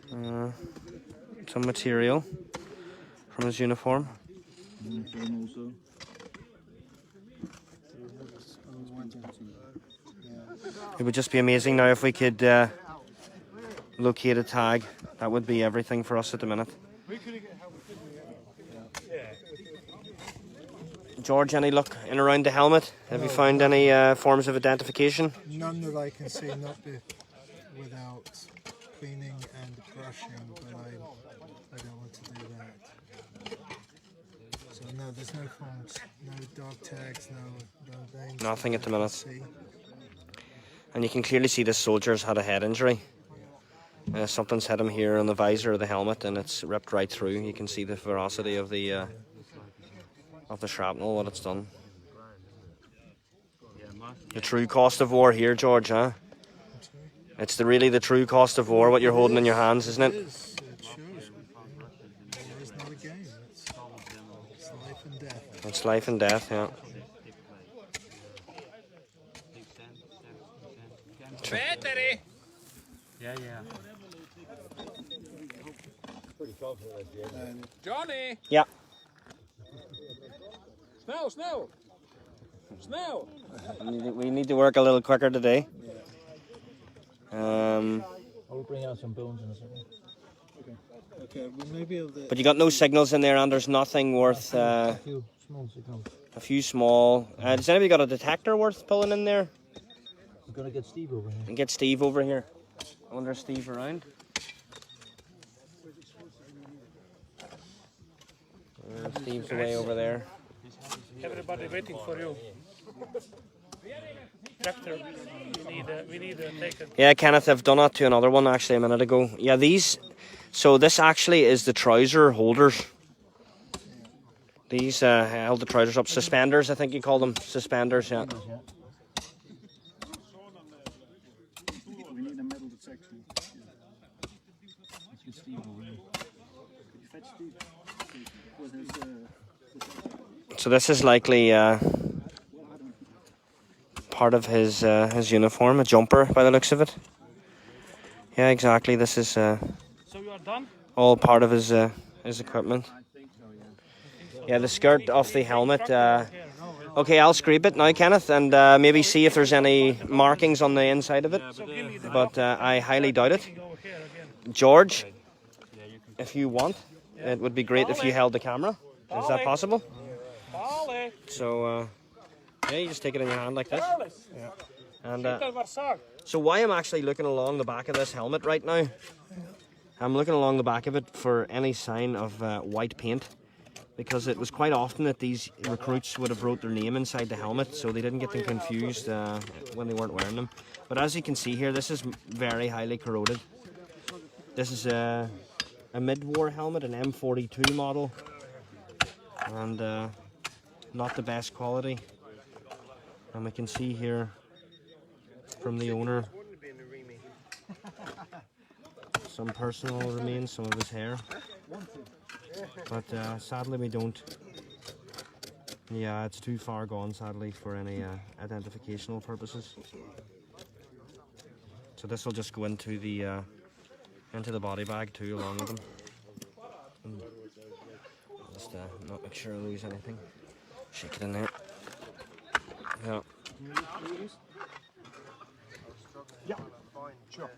Some material from his uniform. It would just be amazing now if we could locate a tag. That would be everything for us at the minute. George, any luck in around the helmet? Have you found any forms of identification? None that I can see, not without cleaning and brushing, but I don't want to do that. So no, there's no forms, no dog tags, no names. Nothing at the minute. And you can clearly see this soldier's had a head injury. Something's hit him here on the visor of the helmet and it's ripped right through. You can see the ferocity of the shrapnel, what it's done. The true cost of war here, George, huh? It's really the true cost of war, what you're holding in your hands, isn't it? It is. It shows. It's not a game. It's life and death. It's life and death, yeah. Battery! Yeah. Johnny! Yeah. Snel! We need to work a little quicker today. I'll bring out some bones in a second. Okay, we may be able to. But you got no signals in there, and there's nothing worth. A few small signals. A few small. Does anybody got a detector worth pulling in there? I'm gonna get Steve over here. And get Steve over here. I wonder if Steve's around. Steve's away over there. Everybody waiting for you. Chapter. We need to take it. Yeah, Kenneth, I've done that to another one actually a minute ago. Yeah, these. So this actually is the trouser holders. These held the trousers up. Suspenders, I think you call them. Suspenders, yeah. We need a metal detection. So this is likely part of his uniform, a jumper by the looks of it. Yeah, exactly. This is So you are done? all part of his equipment. Yeah, the skirt off the helmet. Okay, I'll scrape it now, Kenneth, and maybe see if there's any markings on the inside of it. But I highly doubt it. George, if you want, it would be great if you held the camera. Is that possible? So, yeah, you just take it in your hand like this. Yeah. And so why I'm actually looking along the back of this helmet right now, I'm looking along the back of it for any sign of white paint. Because it was quite often that these recruits would have wrote their name inside the helmet, so they didn't get them confused when they weren't wearing them. But as you can see here, this is very highly corroded. This is a mid-war helmet, an M42 model, and not the best quality. And we can see here from the owner some personal remains, some of his hair. But sadly we don't. Yeah, it's too far gone sadly for any identificational purposes. So this will just go into the body bag too, along with them. Just not make sure I lose anything. Shake it in there. Yeah. Yeah. Fine. Sure.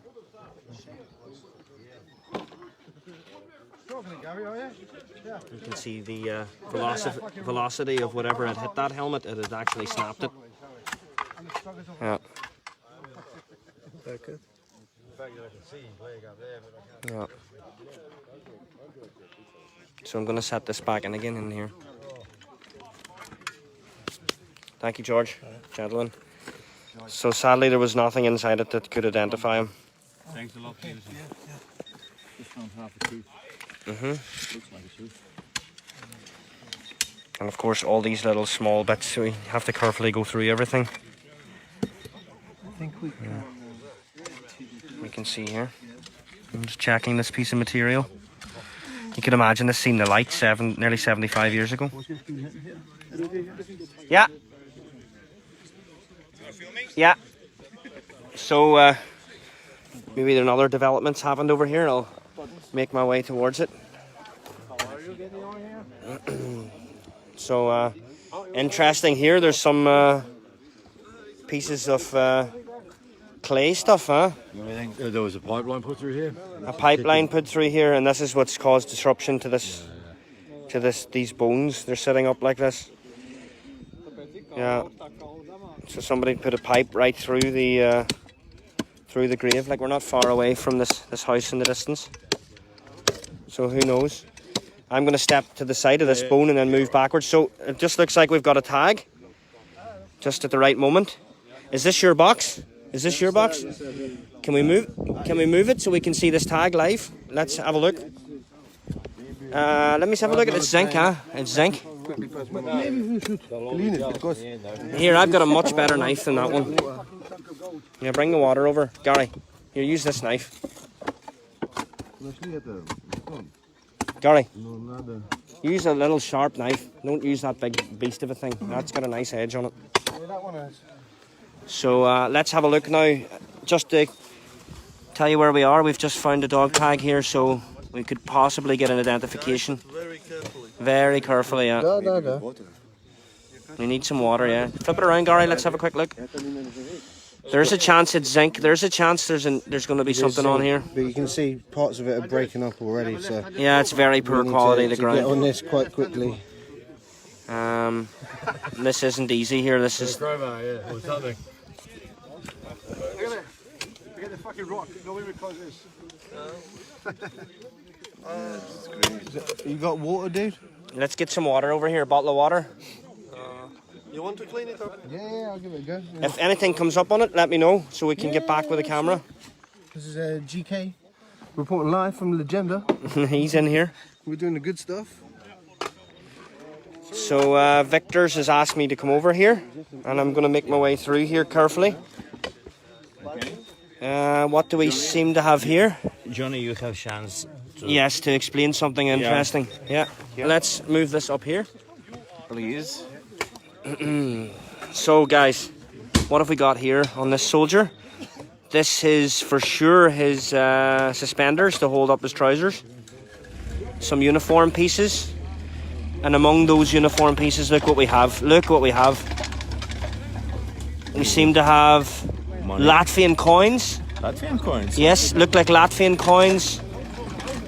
You can see the velocity of whatever had hit that helmet. It had actually snapped it. Yeah. Yeah. So I'm going to set this back in again in here. Thank you, George. Gentlemen. So sadly there was nothing inside it that could identify him. Thanks a lot. Just found half a tooth. Looks like a tooth. And of course all these little small bits, so we have to carefully go through everything. I think we can. We can see here. I'm just checking this piece of material. You can imagine this seen the light nearly 75 years ago. Yeah. Yeah. So maybe there are other developments happened over here. I'll make my way towards it. So interesting here. There's some pieces of clay stuff, huh? There was a pipeline put through here. A pipeline put through here, and this is what's caused disruption to this, these bones. They're sitting up like this. Yeah. So somebody put a pipe right through the grave. Like, we're not far away from this house in the distance. So who knows? I'm going to step to the side of this bone and then move backwards. So it just looks like we've got a tag, just at the right moment. Is this your box? Is this your box? Can we move it so we can see this tag live? Let's have a look. Let me have a look at this zinc, huh? It's zinc. Here, I've got a much better knife than that one. Yeah, bring the water over. Gary, here, use this knife. Gary, use a little sharp knife. Don't use that big beast of a thing. That's got a nice edge on it. So let's have a look now. Just to tell you where we are, we've just found a dog tag here, so we could possibly get an identification. Very carefully, yeah. No. We need some water, yeah. Flip it around, Gary. Let's have a quick look. There's a chance it's zinc. There's a chance there's going to be something on here. But you can see parts of it are breaking up already. So yeah, it's very poor quality. The ground. Get on this quite quickly. This isn't easy here. This is. Get the fucking rock. Go in because this. You got water, dude? Let's get some water over here. A bottle of water. You want to clean it up? Yeah, I'll give it a go. If anything comes up on it, let me know so we can get back with the camera. This is GK reporting live from Legenda. He's in here. We're doing the good stuff. So Victor's has asked me to come over here, and I'm going to make my way through here carefully. What do we seem to have here? Johnny, you have chance. Yes, to explain something interesting. Yeah. Let's move this up here. Please. So guys, what have we got here on this soldier? This is for sure his suspenders to hold up his trousers. Some uniform pieces. And among those uniform pieces, look what we have. Look what we have. We seem to have Latvian coins. Latvian coins? Yes, look like Latvian coins.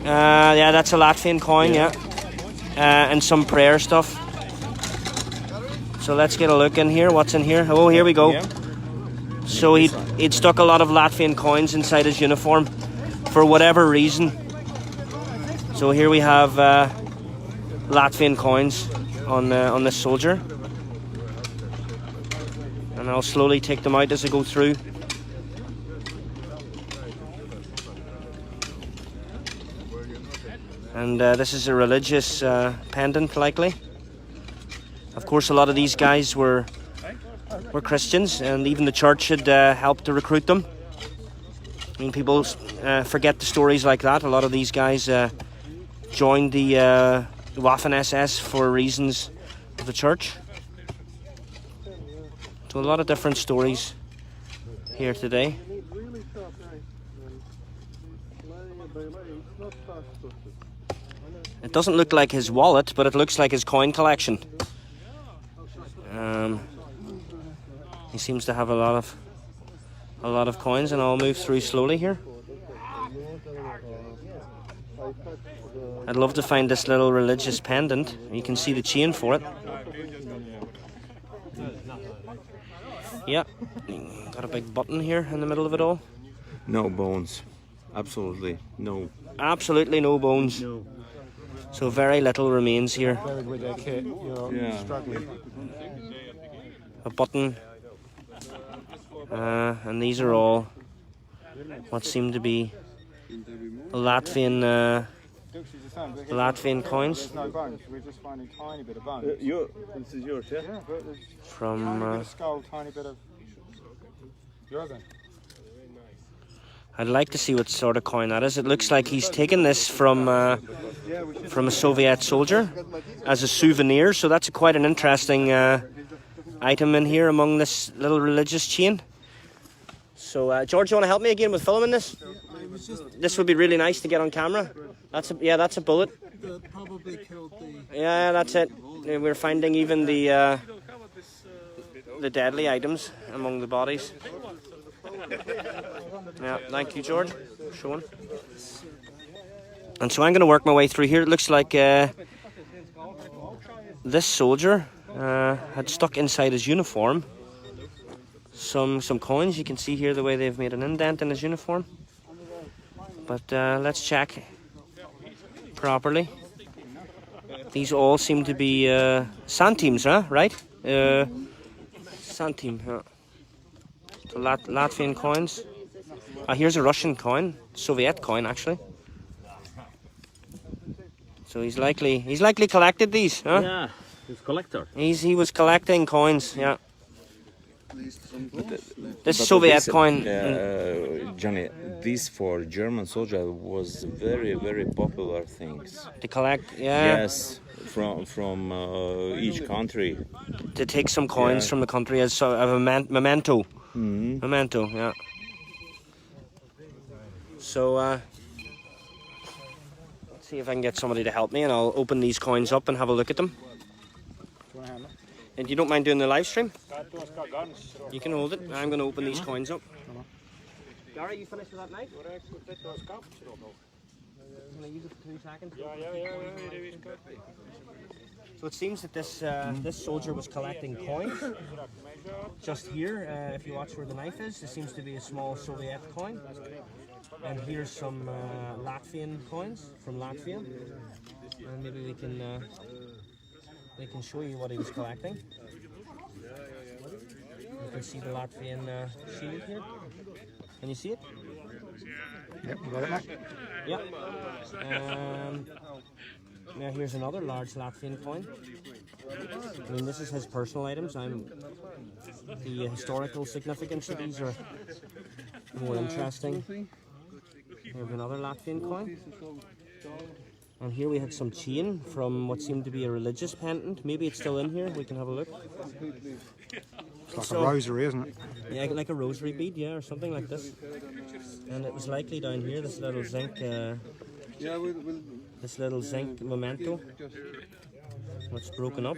Yeah, that's a Latvian coin, yeah. And some prayer stuff. So let's get a look in here. What's in here? Oh, here we go. Yeah. So he'd stuck a lot of Latvian coins inside his uniform for whatever reason. So here we have Latvian coins on this soldier. And I'll slowly take them out as I go through. And this is a religious pendant, likely. Of course, a lot of these guys were Christians, and even the church had helped to recruit them. I mean, people forget the stories like that. A lot of these guys joined the Waffen-SS for reasons of the church. So a lot of different stories here today. It doesn't look like his wallet, but it looks like his coin collection. He seems to have a lot of coins, and I'll move through slowly here. I'd love to find this little religious pendant. You can see the chain for it. Yeah, got a big button here in the middle of it all. No bones. Absolutely no. Absolutely no bones. No. So very little remains here. With their kit, you're struggling. A button. And these are all what seem to be Latvian coins. There's no bones, we're just finding a tiny bit of bones. This is yours, yeah? Yeah, but there's From tiny bit of skull, tiny bit of... Yours then? I'd like to see what sort of coin that is. It looks like he's taken this from a Soviet soldier as a souvenir, so that's quite an interesting item in here among this little religious chain. So, George, you want to help me again with filming this? This would be really nice to get on camera. That's a bullet. Probably killed the... Yeah, that's it. We're finding even the deadly items among the bodies. Yeah, thank you, George. Showing. And so I'm going to work my way through here. It looks like this soldier had stuck inside his uniform some coins. You can see here the way they've made an indent in his uniform. But let's check properly. These all seem to be centimes, huh? Right? Centime. Yeah. So Latvian coins. Here's a Russian coin, Soviet coin actually. So he's likely collected these, huh? Yeah, he's a collector. He was collecting coins, yeah. This Soviet coin. Johnny, this for German soldier was very, very popular things. To collect, yeah. Yes, from each country. To take some coins from the country as a memento. Mm-hmm. Memento, yeah. So, let's see if I can get somebody to help me, and I'll open these coins up and have a look at them. And you don't mind doing the live stream? You can hold it. I'm going to open these coins up. Gary, you finished with that knife? Can I use it for 2 seconds? So it seems that this soldier was collecting coins. Just here, if you watch where the knife is, there seems to be a small Soviet coin. And here's some Latvian coins from Latvia. And maybe we can show you what he was collecting. can see the Latvian shield here. Can you see it? Yep, you got it, mate. Yeah. Now here's another large Latvian coin. I mean, this is his personal items. The historical significance of these are more interesting. We have another Latvian coin. And here we had some chain from what seemed to be a religious pendant. Maybe it's still in here. We can have a look. It's like a rosary, isn't it? Yeah, like a rosary bead, yeah, or something like this. And it was likely down here, this little zinc memento. It's broken up.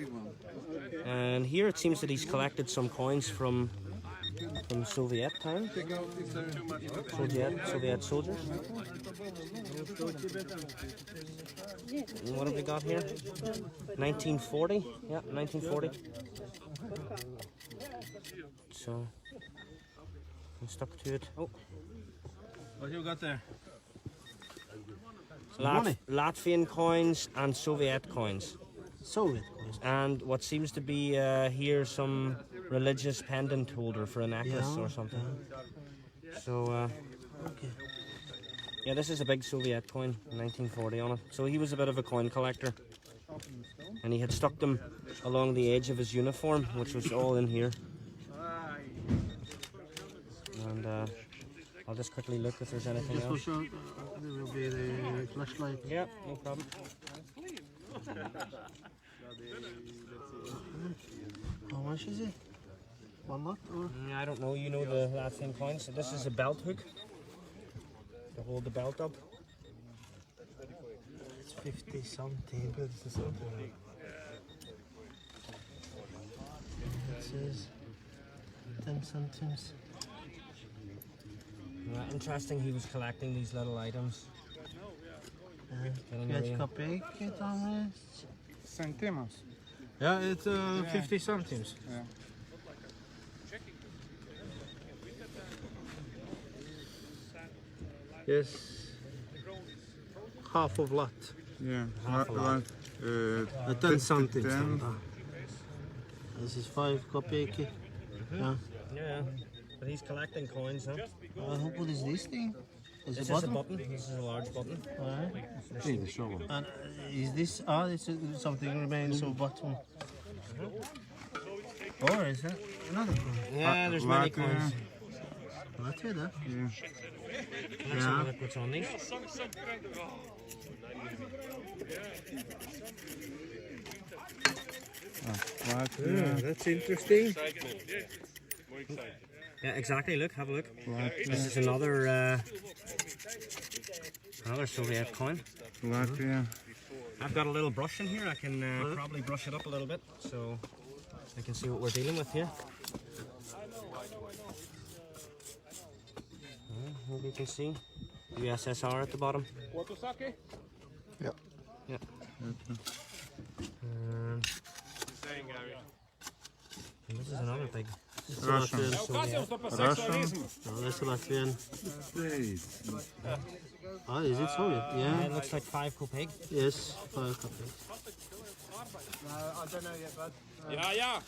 And here it seems that he's collected some coins from Soviet time. Soviet soldiers. And what have we got here? 1940. Yeah, 1940. So I'm stuck to it. Oh, What you got there? Latvian coins and Soviet coins. Soviet coins. And what seems to be here some religious pendant holder for a necklace or something. So yeah, this is a big Soviet coin, 1940 on it. So he was a bit of a coin collector, and he had stuck them along the edge of his uniform, which was all in here. And I'll just quickly look if there's anything else. There will be the flashlight. Yeah, no problem. How much is it? 1 lot or? I don't know. You know the Latvian coins. So this is a belt hook to hold the belt up. It's 50 something, but it's something. It says 10 centimes. Interesting, he was collecting these little items. 5 kopejki tam jest. Centimes. Yeah, it's 50 centimes. Yeah. Yes. Half of lot. Yeah. Half a lot. 10 centimes. This is 5 kopejki. Yeah. Yeah, but he's collecting coins, huh? What is this thing? Is This it is a button. This is a large button. Alright. And is this? It's something remains of bottom. Or is that another coin? Yeah, there's many coins. Latvia, that? Let's have a look what's on these. Yeah, that's interesting. Yeah, exactly. Look, have a look. This is another Soviet coin. Latvia. I've got a little brush in here. I can probably brush it up a little bit so I can see what we're dealing with here. Maybe you can see USSR at the bottom. Yep. Yeah. And this is another big. Russian. Russian. No, that's Latvian. Is it Soviet? Yeah, Yeah. it looks like 5 kopek. Yes, 5 kopek. I don't know yet, bud. Ja.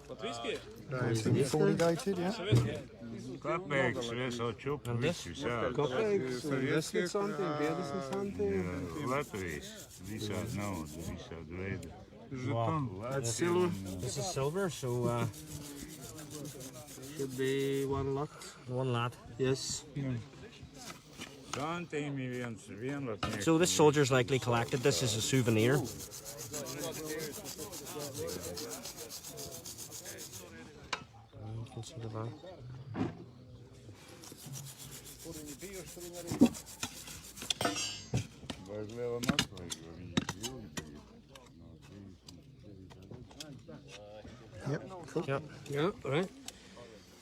Latvijski? 1940 dated, yeah. Kāpēc es jau čupu And this? visus, jā. Kopejks, 10 something, 50 something. Latvijas, visādi nauda, visādi veidi. That's silver. This is silver, so Should be 1 lot. 1 lat. Yes. Santīmi vienlatnieks. So this soldier's likely collected this as a souvenir. You can see the back. Vajag lielam atlaigi, jo viņi ilgi bija. Yep. Cool. Yep. Yeah, right.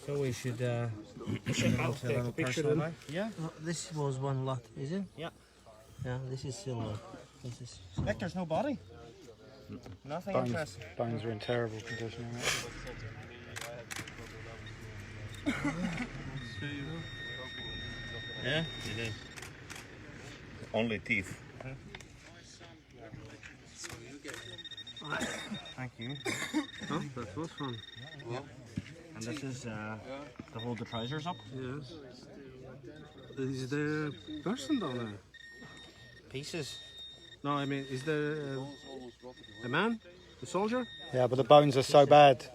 So we should take a picture of it. Yeah. This was 1 lot, is it? Yeah. Yeah, this is silver. This is. Look, there's no body. Nothing interesting. Bones are in terrible condition. Yeah, it is. Only teeth. Thank you. Oh, that was fun. And this is to hold the trousers up. Yes. Is there a person down there? Pieces. No, I mean, is there a man? A soldier? Yeah, but the bones are so bad.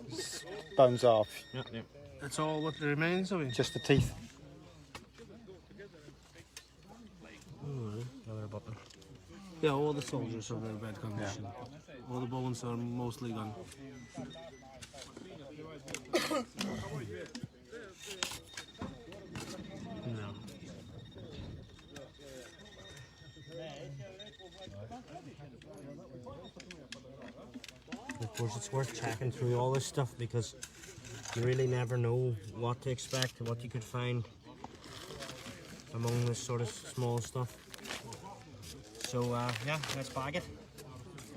Bones off. Yeah, yeah. That's all what remains of it? Just the teeth. Yeah, all the soldiers are in very bad condition. Yeah. All the bones are mostly gone. Of course, it's worth checking through all this stuff because you really never know what to expect, what you could find among this sort of small stuff. So yeah, let's bag it.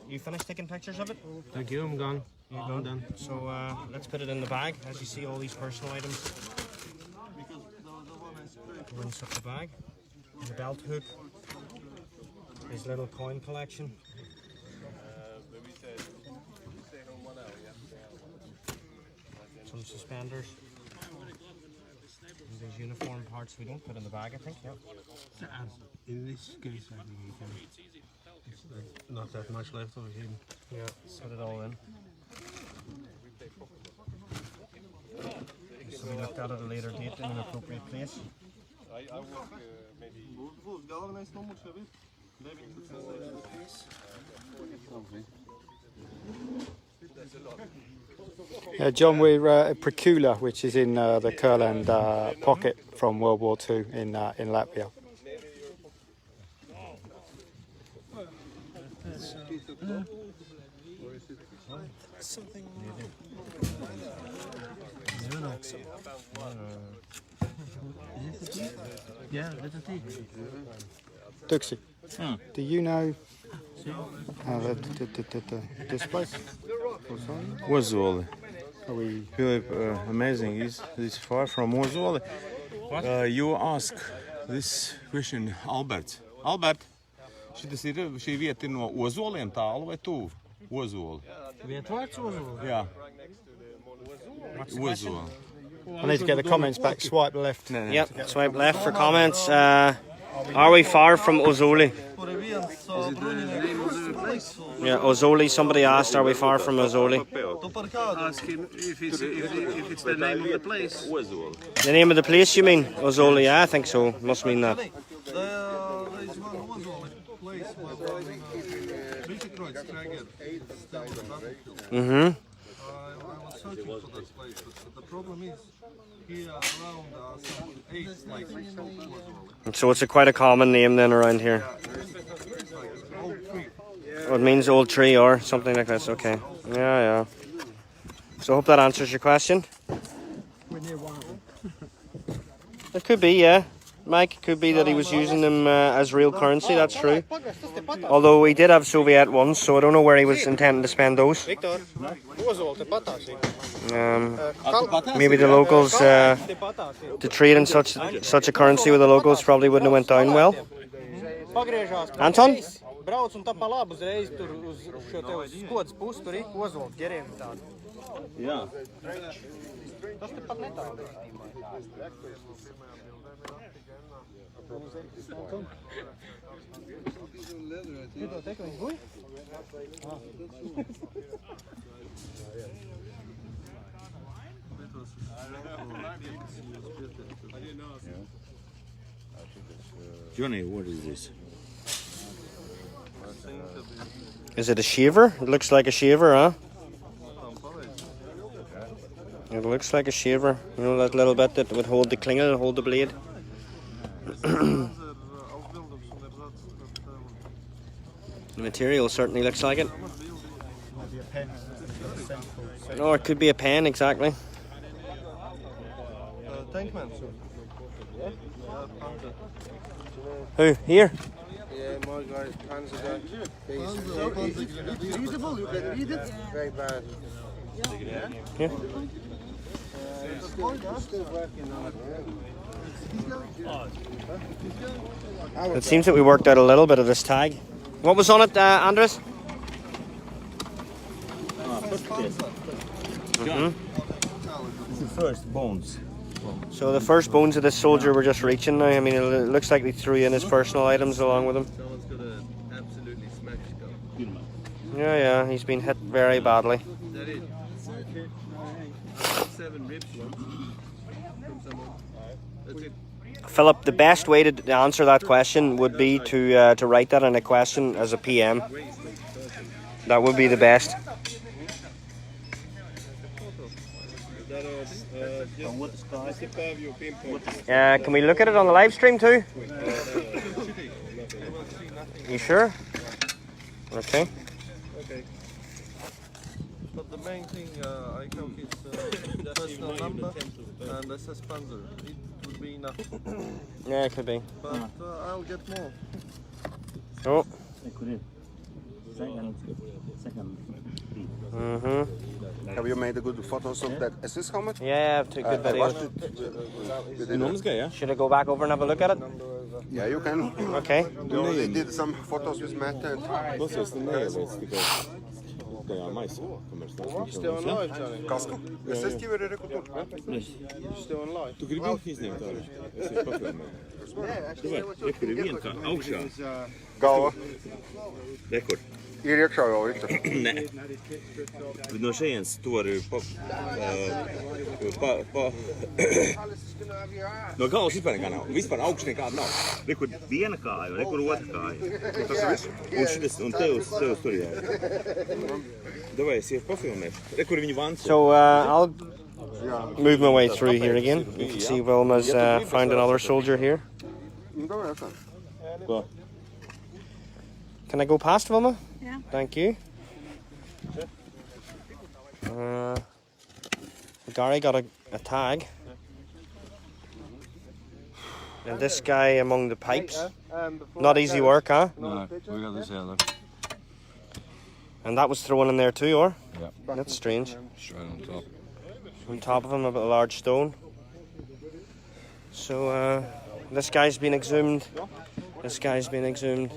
You finished taking pictures of it? Thank you, I'm gone. You're gone? Done. So let's put it in the bag. As you see, all these personal items. Rinse up the bag. The belt hook. His little coin collection. Some suspenders. And these uniform parts we don't put in the bag, I think. Yep. In this case, I think you can. It's not that much left over here. Yeah, put it all in. So we looked at it at a later date in an appropriate place. John, we're at Precula, which is in the Courland pocket from World War II in Latvia. Something. Yeah, that's a thing. Duxie, do you know this place? Ozoli. Are we? Philip, amazing. Is far from Ozoli. You ask this question, Albert. Albert, šī vieta ir no Ozoliem tālu vai tuvu? Ozoli. Vietvārds Ozoli? Jā. Ozoli. I need to get the comments back. Swipe left. Yep, swipe left for comments. Are we far from Ozoli? Is it the name of the place? Yeah, Ozoli. Somebody asked, are we far from Ozoli? Ask him if it's the name of the place. The name of the place, you mean? Ozoli, yeah, I think so. Must mean that. There is one place Mm-hmm. I was searching for that place, but the problem is here around some 8 like So it's quite a common name then around here. Oh, it means old tree or something like this. Okay. Yeah. So I hope that answers your question. We're near one of them. It could be, yeah. Mike, it could be that he was using them as real currency, that's true. Although he did have Soviet ones, so I don't know where he was intending to spend those. Maybe the locals, to trade in such a currency with the locals probably wouldn't have went down well. Anton? Brauc un tā pa labu uzreiz tur uz šo te uz skodas pusi, tur ir ozols ģeriem tādu. Jā. Tas te pat netālu. Johnny, what is this? Is it a shaver? It looks like a shaver, huh? It looks like a shaver. You know that little bit that would hold the klingel and hold the blade? The material certainly looks like it. Oh, it could be a pen, exactly. Who? Here? Yeah, my guy's Panzergrenadier. It's readable, you can read it. Very bad. Yeah. It seems that we worked out a little bit of this tag. What was on it, Andres? It's the first bones. So the first bones of this soldier were just reaching now. I mean, it looks like he threw in his personal items along with him. Someone's got an absolutely smashed gun. Yeah, he's been hit very badly. Is that it? 7 ribs once from someone. That's it. Philip, the best way to answer that question would be to write that in a question as a PM. That would be the best. Can we look at it on the live stream too? You sure? Okay. Okay. But the main thing I count is personal number and SS Panzer. It would be enough. Yeah, it could be. But I'll get more. Oh. Have you made a good photos of that SS helmet? Yeah, I've took good videos. Should I go back over and have a look at it? Yeah, you can. Okay. We already did some photos with Matt. Still on live, Johnny? Kasku? SS ti veri rekao tu. Still on live? Tu gribi izņemt ārā? Es esmu papilnējis. Rekur ir viena kā augšā. Galva. Rekur. Ir iekšā jau visu. Nē. No šejienes to var no galvas vispār nekā nav. Vispār augšs nekāda nav. Rekur viena kāja, rekur otra kāja. Tas viss? Un šitas, un tev tur jā. Davai, es iešu pafilmēšu. Rekur viņu vans. So I'll move my way through here again. You can see Wilma's found another soldier here. Can I go past Wilma? Yeah. Thank you. Gary got a tag. And this guy among the pipes. Not easy work, huh? No, we got this here though. And that was thrown in there too, or? Yeah. That's strange. Straight on top. On top of him, a large stone. So this guy's been exhumed. This guy's been exhumed.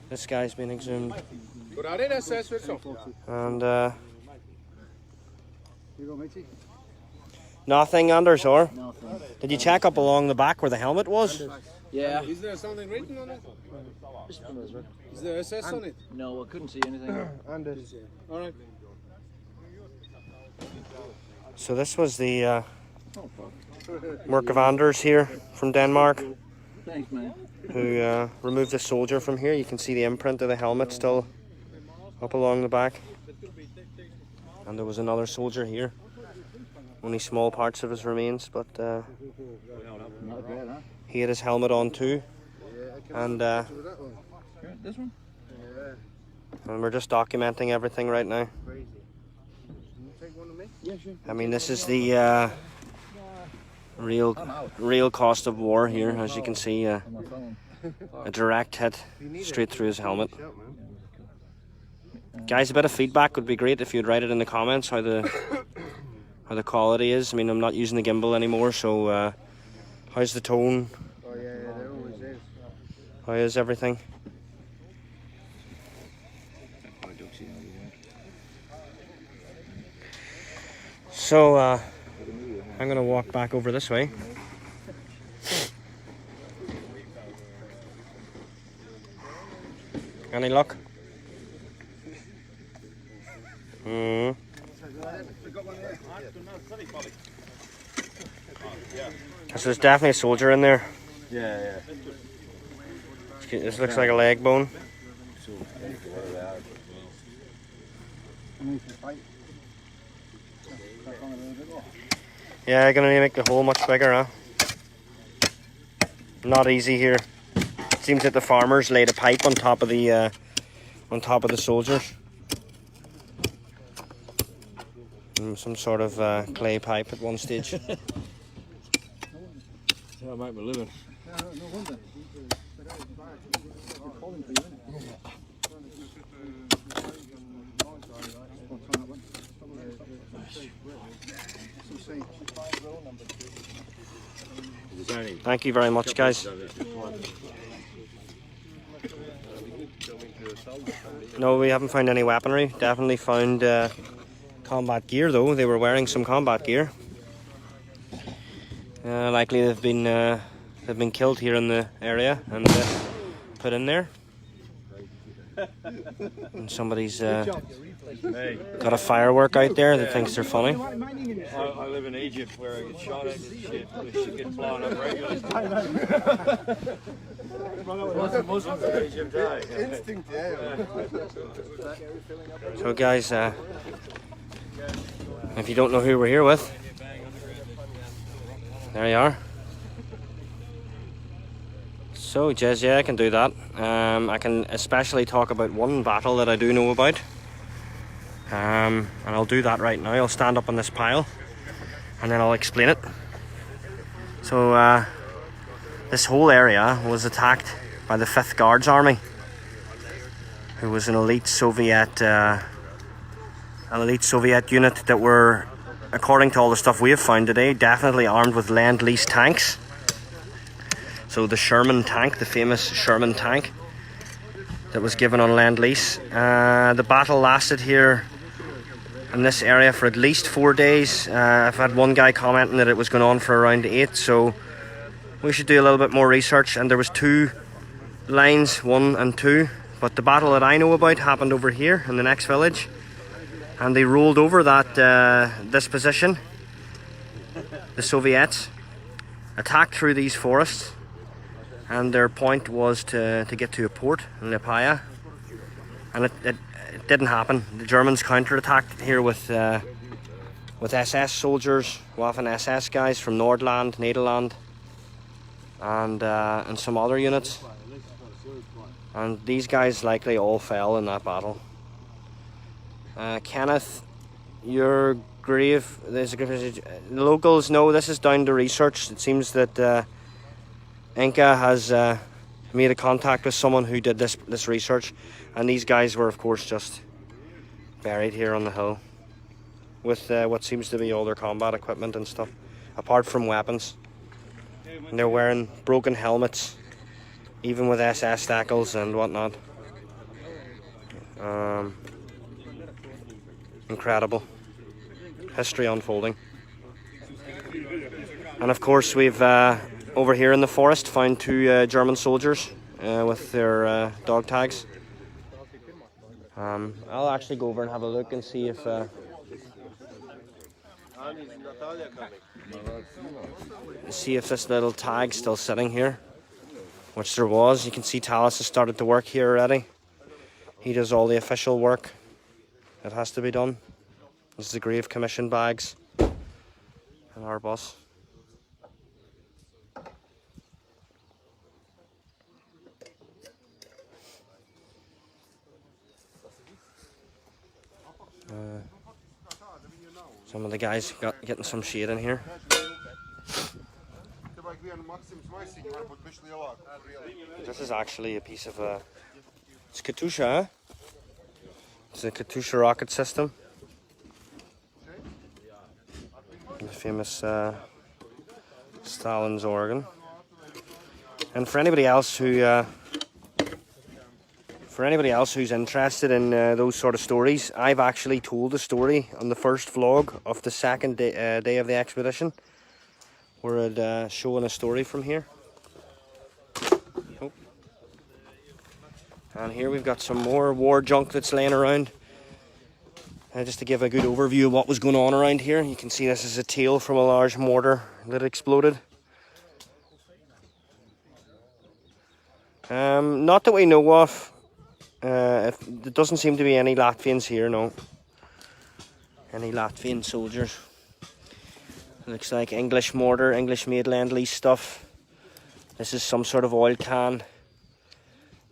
This guy's been exhumed. And nothing, Anders, or? Nothing. Did you check up along the back where the helmet was? Yeah. Is there something written on it? Is there SS on it? No, I couldn't see anything. Anders. All right. So this was the work of Anders here from Denmark. Thanks, man. Who removed the soldier from here. You can see the imprint of the helmet still up along the back. And there was another soldier here. Only small parts of his remains, but he had his helmet on too. And this one? and we're just documenting everything right now. Yeah, sure. I mean, this is the real cost of war here, as you can see. A direct hit straight through his helmet. Guys, a bit of feedback would be great if you'd write it in the comments how the quality is. I mean, I'm not using the gimbal anymore, so how's the tone? Oh yeah, there always is. How is everything? So I'm gonna walk back over this way. Any luck? So there's definitely a soldier in there. Yeah. This looks like a leg bone. Yeah, gonna make the hole much bigger, huh? Not easy here. Seems that the farmers laid a pipe on top of the soldiers. Some sort of clay pipe at one stage. That's how I make my living. Thank you very much, guys. No, we haven't found any weaponry. Definitely found combat gear though. They were wearing some combat gear. Likely they've been killed here in the area and put in there. And somebody's got a firework out there that thinks they're funny. I live in Egypt where I get shot at and shit. This shit gets blown up regularly. Muslims in Egypt, Instinct, yeah. So guys, if you don't know who we're here with, there you are. So, Jez, yeah, I can do that. I can especially talk about one battle that I do know about. And I'll do that right now. I'll stand up on this pile and then I'll explain it. So, this whole area was attacked by the 5th Guards Army, who was an elite Soviet unit that were, according to all the stuff we have found today, definitely armed with Lend-Lease tanks. So the Sherman tank, the famous Sherman tank that was given on Lend-Lease. The battle lasted here in this area for at least 4 days. I've had one guy commenting that it was going on for around 8, so we should do a little bit more research. And there was 2 lines, 1 and 2, but the battle that I know about happened over here in the next village, and they rolled over that this position. The Soviets attacked through these forests, and their point was to get to a port in Latvia, and it didn't happen. The Germans counterattacked here with SS soldiers, Waffen-SS guys from Nordland, Nederland, and some other units, and these guys likely all fell in that battle. Kenneth, your grave, there's a locals know this is down to research. It seems that Inca has made a contact with someone who did this research, and these guys were of course just buried here on the hill with what seems to be all their combat equipment and stuff, apart from weapons. And they're wearing broken helmets, even with SS stackles and whatnot. Incredible history unfolding. And of course we've over here in the forest found 2 German soldiers with their dog tags. I'll actually go over and have a look and see if this little tag's still sitting here, which there was. You can see Talis has started to work here already. He does all the official work that has to be done. This is the grave commission bags and our bus. Some of the guys getting some shade in here. This is actually a piece of it's Katusha, huh? It's a Katusha rocket system. The famous Stalin's organ. And for anybody else who's interested in those sort of stories, I've actually told a story on the first vlog of the second day of the expedition, where I'd showing a story from here. Oh. And here we've got some more war junk that's laying around. Just to give a good overview of what was going on around here, you can see this is a tail from a large mortar that exploded. Not that we know of. There doesn't seem to be any Latvians here, no. Any Latvian soldiers. Looks like English mortar, English made Lend-Lease stuff. This is some sort of oil can.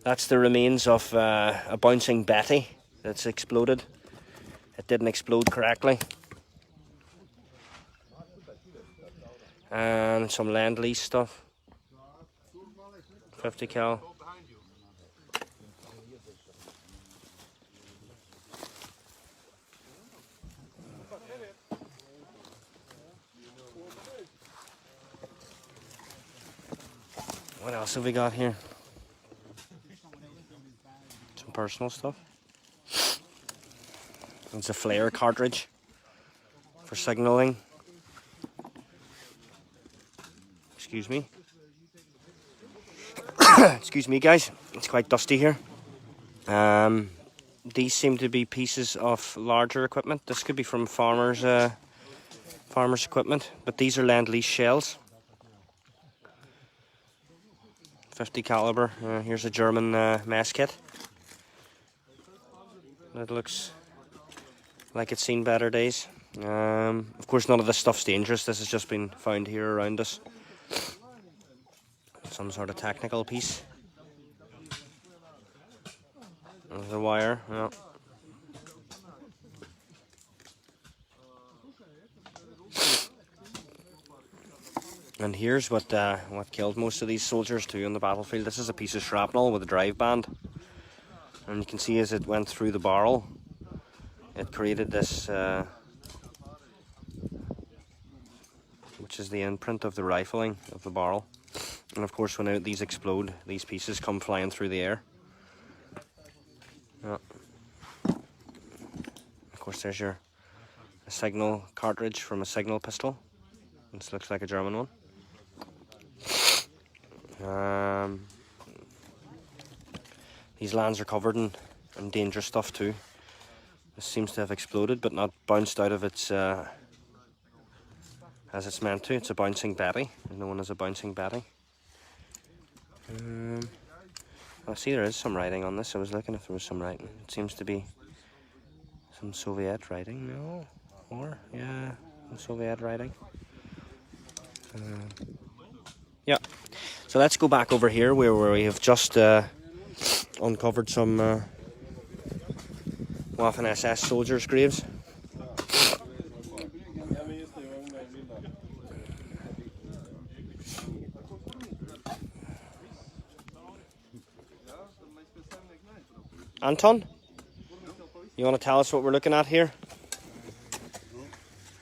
That's the remains of a bouncing Betty that's exploded. It didn't explode correctly. And some Lend-Lease stuff. 50 cal. What else have we got here? Some personal stuff. It's a flare cartridge. for signalling. Excuse me. Excuse me, guys. It's quite dusty here. These seem to be pieces of larger equipment. This could be from farmers' equipment, but these are Lend-Lease shells. 50 caliber. Here's a German mess kit. It looks like it's seen better days. Of course, none of this stuff's dangerous. This has just been found here around us. Some sort of technical piece. There's a wire. Yeah. And here's what killed most of these soldiers too on the battlefield. This is a piece of shrapnel with a drive band, and you can see as it went through the barrel, it created this, which is the imprint of the rifling of the barrel. And of course, when these explode, these pieces come flying through the air. Yeah. Of course, there's a signal cartridge from a signal pistol. This looks like a German one. These lands are covered in dangerous stuff too. This seems to have exploded, but not bounced out of its as it's meant to. It's a bouncing Betty, known as a bouncing Betty. I see there is some writing on this. I was looking if there was some writing. It seems to be some Soviet writing. No, or yeah, Soviet writing. Yeah. So let's go back over here where we have just uncovered some Waffen-SS soldiers' graves. Anton, you want to tell us what we're looking at here?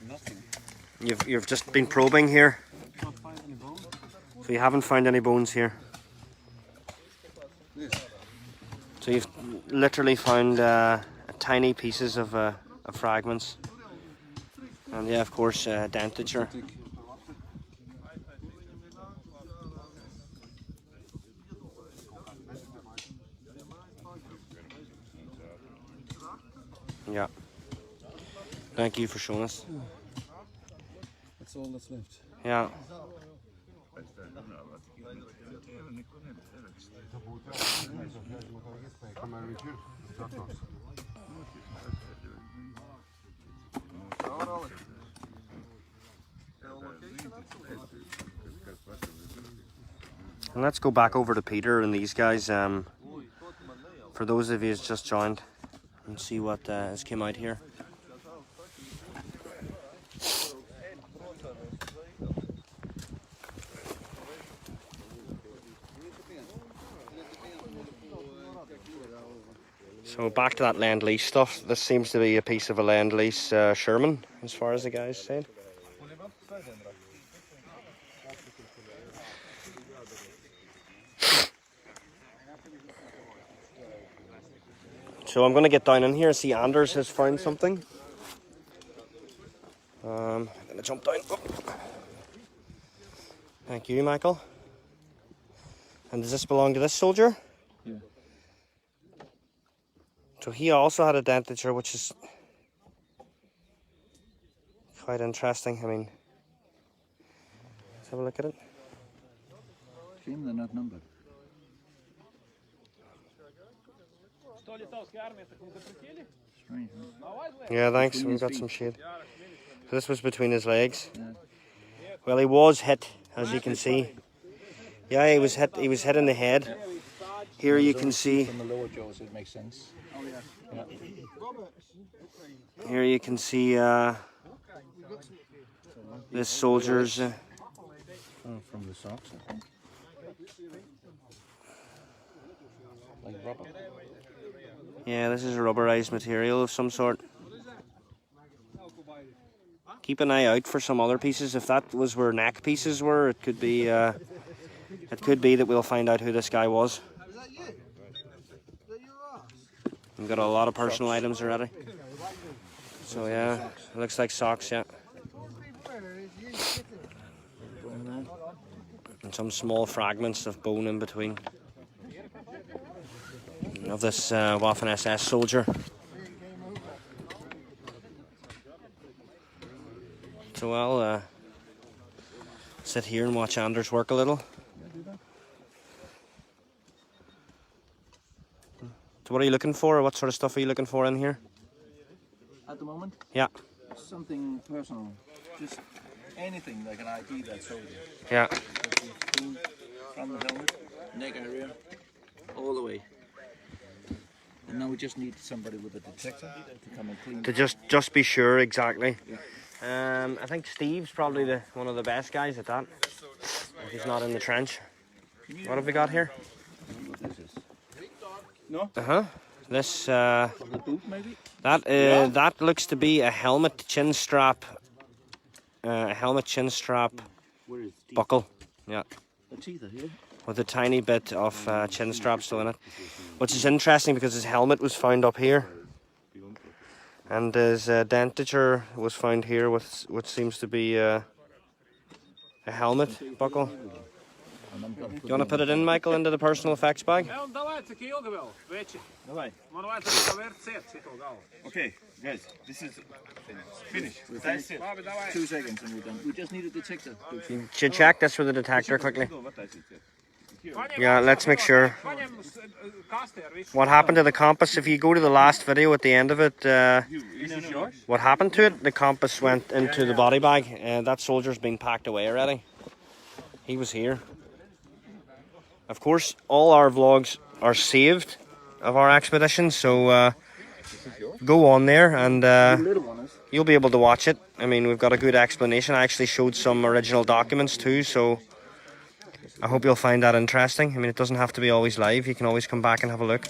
Nothing. You've just been probing here. So you haven't found any bones here. So you've literally found tiny pieces of fragments, and yeah, of course, dentature. Yeah. Thank you for showing us. That's all that's left. Yeah. And let's go back over to Peter and these guys. For those of you who's just joined, and see what has came out here. So back to that Lend-Lease stuff. This seems to be a piece of a Lend-Lease Sherman, as far as the guys said. So I'm going to get down in here. See, Anders has found something. I'm going to jump down. Oh. Thank you, Michael. And does this belong to this soldier? Yeah. So he also had a dentature, which is quite interesting. I mean, let's have a look at it. Shame they're not numbered. Strange, huh? Yeah, thanks. We've got some shade. So this was between his legs. Yeah. Well, he was hit, as you can see. Yeah, he was hit. He was hit in the head. Yeah. Here you can see. From the lower jaws, it makes sense. Yeah. Here you can see this soldier's. From the socks, I think. Like rubber. Yeah, this is a rubberized material of some sort. Keep an eye out for some other pieces. If that was where neck pieces were, it could be that we'll find out who this guy was. We've got a lot of personal items already. So yeah, it looks like socks, yeah. And some small fragments of bone in between. Of this Waffen-SS soldier. So I'll sit here and watch Anders work a little. So what are you looking for? What sort of stuff are you looking for in here? At the moment? Yeah. Something personal. Just anything that can ID that soldier. Yeah. From the helmet, neck area, all the way. And now we just need somebody with a detector to come and clean. To just be sure, exactly. Yeah. I think Steve's probably one of the best guys at that. If he's not in the trench. What have we got here? What is this? No. This From the boot, maybe? that looks to be a helmet chin strap. A helmet chin strap buckle. Yeah. The teeth are here. With a tiny bit of chin strap still in it, which is interesting because his helmet was found up here, and his dentature was found here with what seems to be a helmet buckle. Do you want to put it in, Michael, into the personal effects bag? Okay, guys, this is finished. That's it. 2 seconds and we're done. We just need a detector. You should check this with the detector quickly. Yeah, let's make sure. What happened to the compass? If you go to the last video at the end of it, what happened to it? The compass went into the body bag. That soldier's been packed away already. He was here. Of course, all our vlogs are saved of our expedition, so go on there and you'll be able to watch it. I mean, we've got a good explanation. I actually showed some original documents too, so I hope you'll find that interesting. I mean, it doesn't have to be always live. You can always come back and have a look.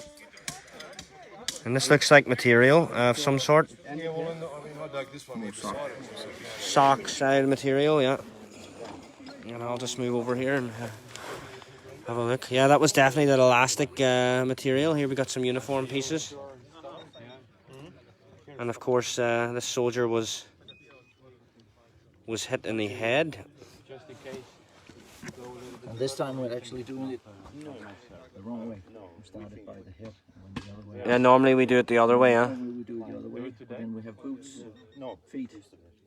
And this looks like material of some sort. Sock style material, yeah. And I'll just move over here and have a look. Yeah, that was definitely that elastic material. Here we got some uniform pieces. And of course, this soldier was hit in the head. And this time we're actually doing it the wrong way. We started by the head and the other way. Yeah, normally we do it the other way, huh? Normally we do it the other way. But then we have boots, feet,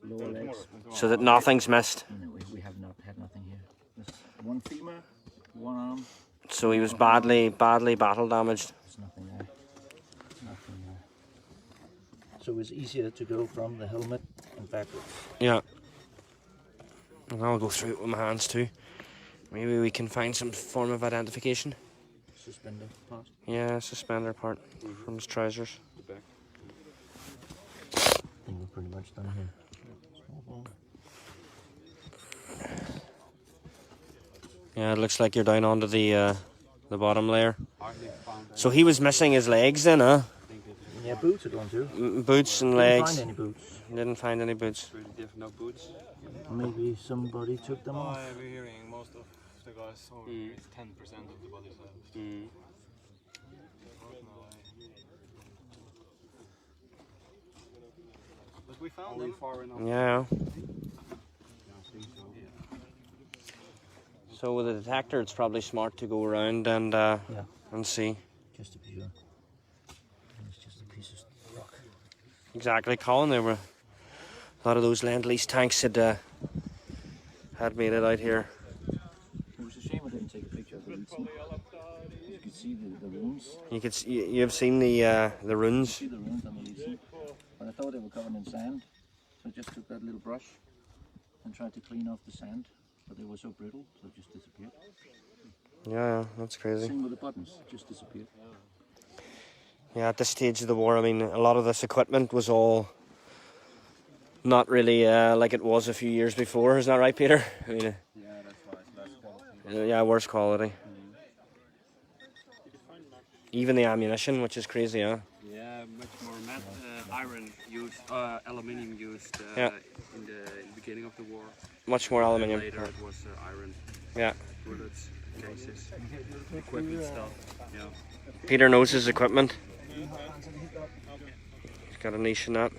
lower legs. So that nothing's missed. No, we have not had nothing here. There's one femur, one arm. So he was badly battle damaged. There's nothing there. Nothing there. So it's easier to go from the helmet and backwards. Yeah. And I'll go through it with my hands too. Maybe we can find some form of identification. Suspender part? Yeah, suspender part from his trousers. I think we're pretty much done here. Small ball. Yeah, it looks like you're down onto the bottom layer. So he was missing his legs then, huh? Yeah, boots are gone too. Boots and legs. Didn't find any boots. Didn't find any boots. No boots. Maybe somebody took them off. We're hearing most of the guys, or it's 10% of the bodies left. But we found them far enough. Yeah. So with a detector, it's probably smart to go around and see. Just to be sure. It's just a piece of rock. Exactly, Colin. There were a lot of those Lend-Lease tanks had made it out here. It was a shame I didn't take a picture of them. You could see the runes. You've seen the runes. You see the runes on the Legion. But I thought they were covered in sand, so I just took that little brush and tried to clean off the sand. But they were so brittle, so it just disappeared. Yeah, that's crazy. Same with the buttons, just disappeared. Yeah, at this stage of the war, I mean, a lot of this equipment was all not really like it was a few years before. Isn't that right, Peter? I mean, Yeah, that's why it's less quality. yeah, worse quality. Even the ammunition, which is crazy, huh? Yeah, much more iron used, aluminium used in the beginning of the war. Much more aluminium. Later it was iron. Yeah. Bullets, cases, equipment stuff. Yeah. Peter knows his equipment. He's got a niche in that.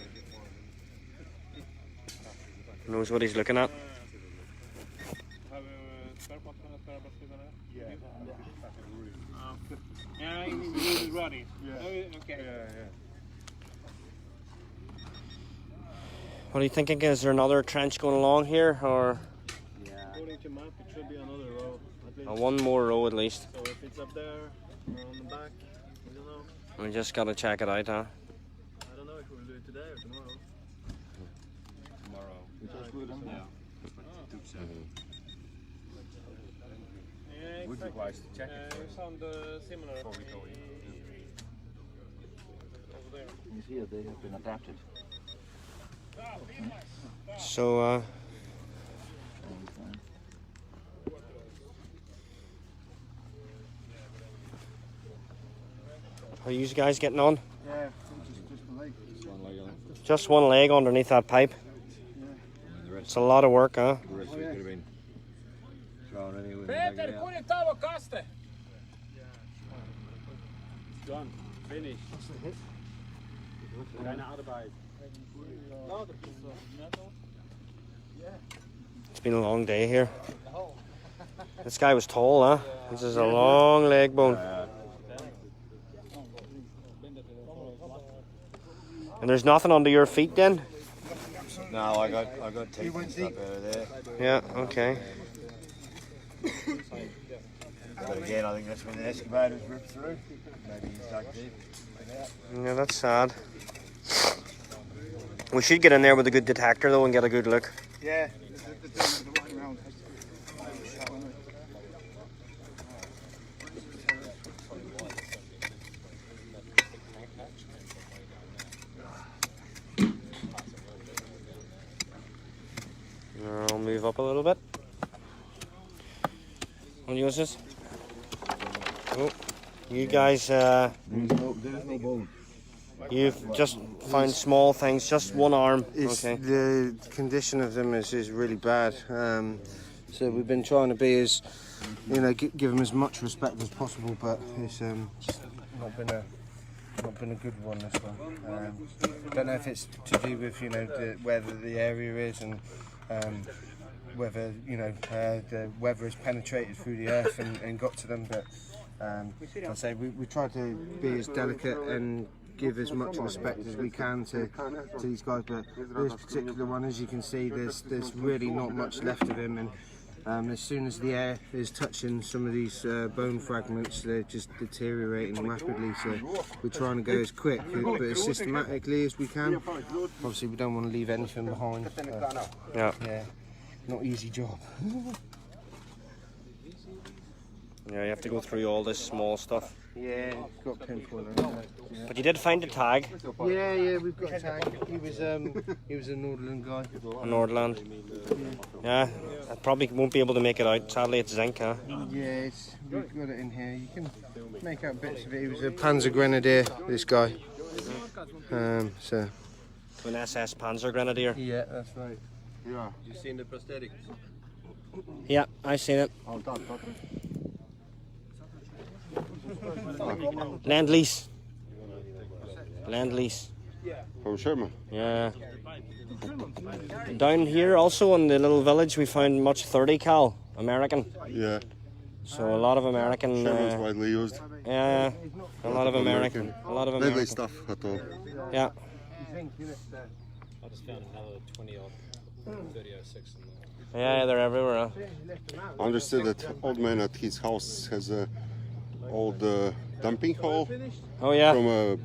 Knows what he's looking at. Yeah, he's ready. Okay. What are you thinking? Is there another trench going along here, or According to map, it should be another row at least. one more row at least? So if it's up there or on the back, we don't know. We just gotta check it out, huh? I don't know if we'll do it today or tomorrow. Would be wise to check it You sound similar. before we go in. You see they have been adapted. So, how are you guys getting on? Yeah, just the leg. Just one leg underneath that pipe. It's a lot of work, huh? The rest of it could have been thrown anyway. Peter, kun je tavo kaste? Done. Finished. Keine Arbeit. It's been a long day here. This guy was tall, huh? This is a long leg bone. And there's nothing under your feet then? No, I got teeth and stuff out of there. Yeah, okay. But again, I think that's when the excavators ripped through. Maybe he's dug deep. Yeah, that's sad. We should get in there with a good detector though and get a good look. Yeah, the walking around. I'll move up a little bit. What use this? Oh, you guys, There's no bone. you've just found small things, just one arm. Okay. The condition of them is really bad. So we've been trying to be as, give them as much respect as possible, but it's not been a good one, this one. Don't know if it's to do with whether the area is and whether the weather has penetrated through the earth and got to them, but I say we try to be as delicate and give as much respect as we can to these guys, but this particular one, as you can see, there's really not much left of him, and as soon as the air is touching some of these bone fragments, they're just deteriorating rapidly, so we're trying to go as quick but as systematically as we can. Obviously we don't want to leave anything behind. Yeah. Not easy job. Yeah, you have to go through all this small stuff. Yeah, got pinpoint on it. Yeah. But you did find a tag. Yeah, we've got a tag. He was a Nordland guy. A Nordland. Yeah, I probably won't be able to make it out. Sadly, it's zinc, huh? Yeah, we've got it in here. You can make out bits of it. He was a Panzergrenadier, this guy. So. An SS Panzergrenadier. Yeah, that's right. Yeah. You seen the prosthetics? Yeah, I've seen it. Land lease. Land lease. From Sherman. Yeah. Down here also in the little village we found much 30 cal American. Yeah. So a lot of American. Sherman's widely used. Yeah. A lot of American. A lot of American. Deadly stuff at all. Yeah. I just found another 20 odd 3006 in there. Yeah, they're everywhere. Huh? I understood that old man at his house has a old dumping hole. Oh yeah. From a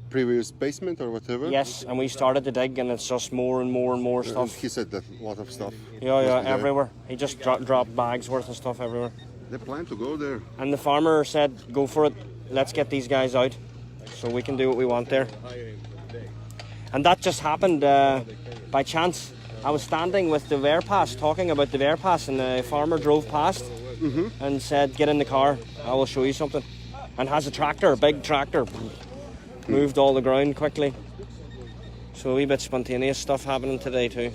previous basement or whatever. Yes, and we started to dig, and it's just more and more and more stuff. He said that a lot of stuff. Yeah, everywhere. He just dropped bags worth of stuff everywhere. They plan to go there. And the farmer said, "Go for it. Let's get these guys out, so we can do what we want there." And that just happened by chance. I was standing with the Verpass, talking about the Verpass, and the farmer drove past and said, "Get in the car, I will show you something." And has a tractor, a big tractor. Moved all the ground quickly. So a wee bit spontaneous stuff happening today too.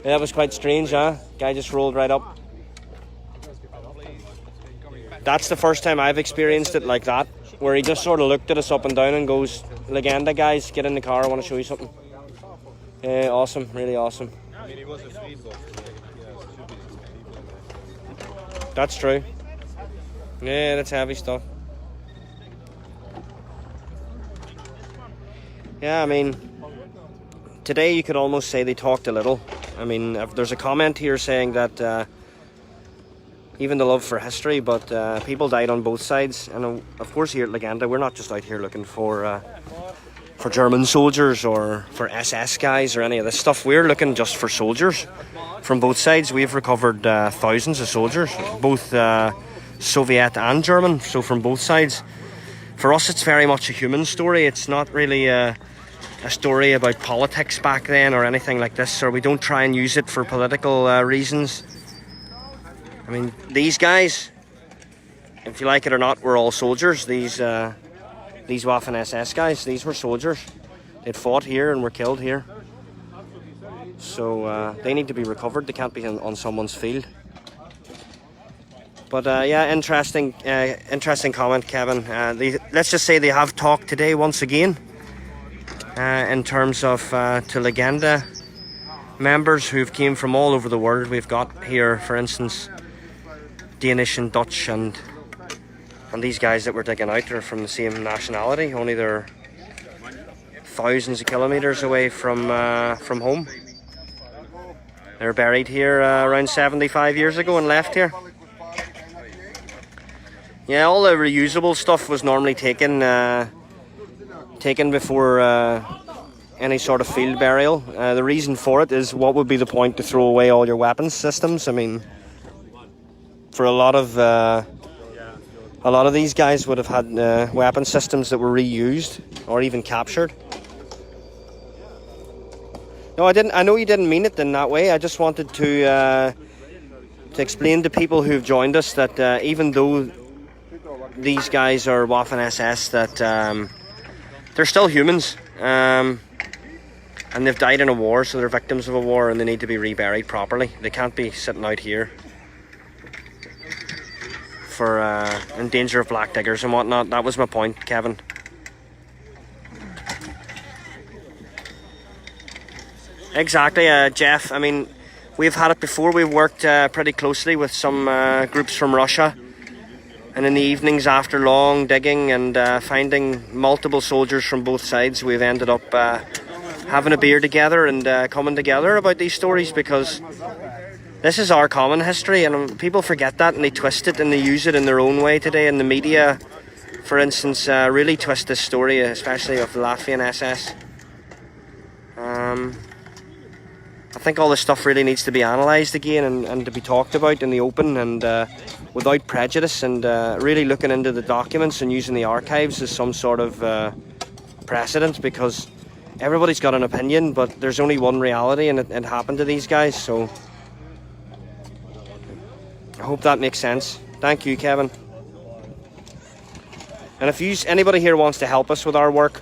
Yeah, it was quite strange, huh? Guy just rolled right up. That's the first time I've experienced it like that, where he just sort of looked at us up and down and goes, "Legenda guys, get in the car, I want to show you something." Awesome, really awesome. I mean, he was a free box. That's true. Yeah, that's heavy stuff. Yeah, I mean, today you could almost say they talked a little. I mean, there's a comment here saying that even the love for history, but people died on both sides. And of course here at Legenda, we're not just out here looking for German soldiers or for SS guys or any of this stuff. We're looking just for soldiers from both sides. We've recovered thousands of soldiers, both Soviet and German, so from both sides. For us, it's very much a human story. It's not really a story about politics back then or anything like this, or we don't try and use it for political reasons. I mean, these guys, if you like it or not, were all soldiers. These Waffen-SS guys, these were soldiers. They'd fought here and were killed here. So they need to be recovered. They can't be on someone's field. But yeah, interesting comment, Kevin. Let's just say they have talked today once again in terms of to Legenda members who've came from all over the world. We've got here, for instance, Danish and Dutch and these guys that we're digging out are from the same nationality, only they're thousands of kilometers away from home. They're buried here around 75 years ago and left here. Yeah, all the reusable stuff was normally taken before any sort of field burial. The reason for it is, what would be the point to throw away all your weapons systems? I mean, for a lot of these guys would have had weapon systems that were reused or even captured. No, I know you didn't mean it in that way. I just wanted to explain to people who've joined us that even though these guys are Waffen-SS, that they're still humans, and they've died in a war, so they're victims of a war, and they need to be reburied properly. They can't be sitting out here for in danger of black diggers and whatnot. That was my point, Kevin. Exactly, Jeff. I mean, we've had it before. We've worked pretty closely with some groups from Russia, and in the evenings after long digging and finding multiple soldiers from both sides, we've ended up having a beer together and coming together about these stories, because this is our common history, and people forget that and they twist it and they use it in their own way today. And the media, for instance, really twist this story, especially of the Latvian SS. I think all this stuff really needs to be analysed again and to be talked about in the open and without prejudice, and really looking into the documents and using the archives as some sort of precedent, because everybody's got an opinion, but there's only one reality, and it happened to these guys. So I hope that makes sense. Thank you, Kevin. And if anybody here wants to help us with our work,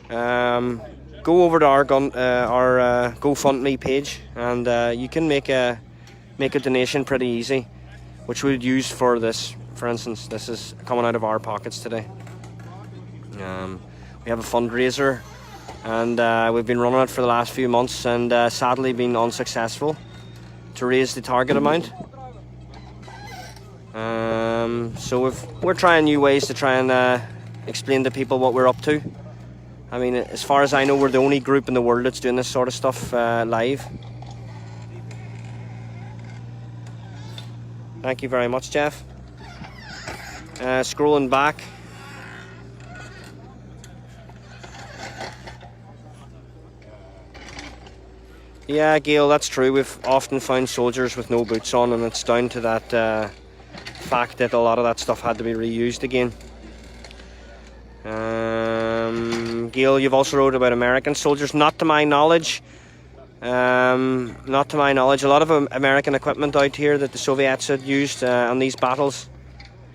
go over to our GoFundMe page, and you can make a donation pretty easy, which we would use for this. For instance, this is coming out of our pockets today. We have a fundraiser, and we've been running it for the last few months, and sadly been unsuccessful to raise the target amount. So we're trying new ways to try and explain to people what we're up to. I mean, as far as I know, we're the only group in the world that's doing this sort of stuff live. Thank you very much, Jeff. Scrolling back. Yeah, Gail, that's true. We've often found soldiers with no boots on, and it's down to that fact that a lot of that stuff had to be reused again. Gail, you've also wrote about American soldiers. Not to my knowledge. Not to my knowledge. A lot of American equipment out here that the Soviets had used on these battles.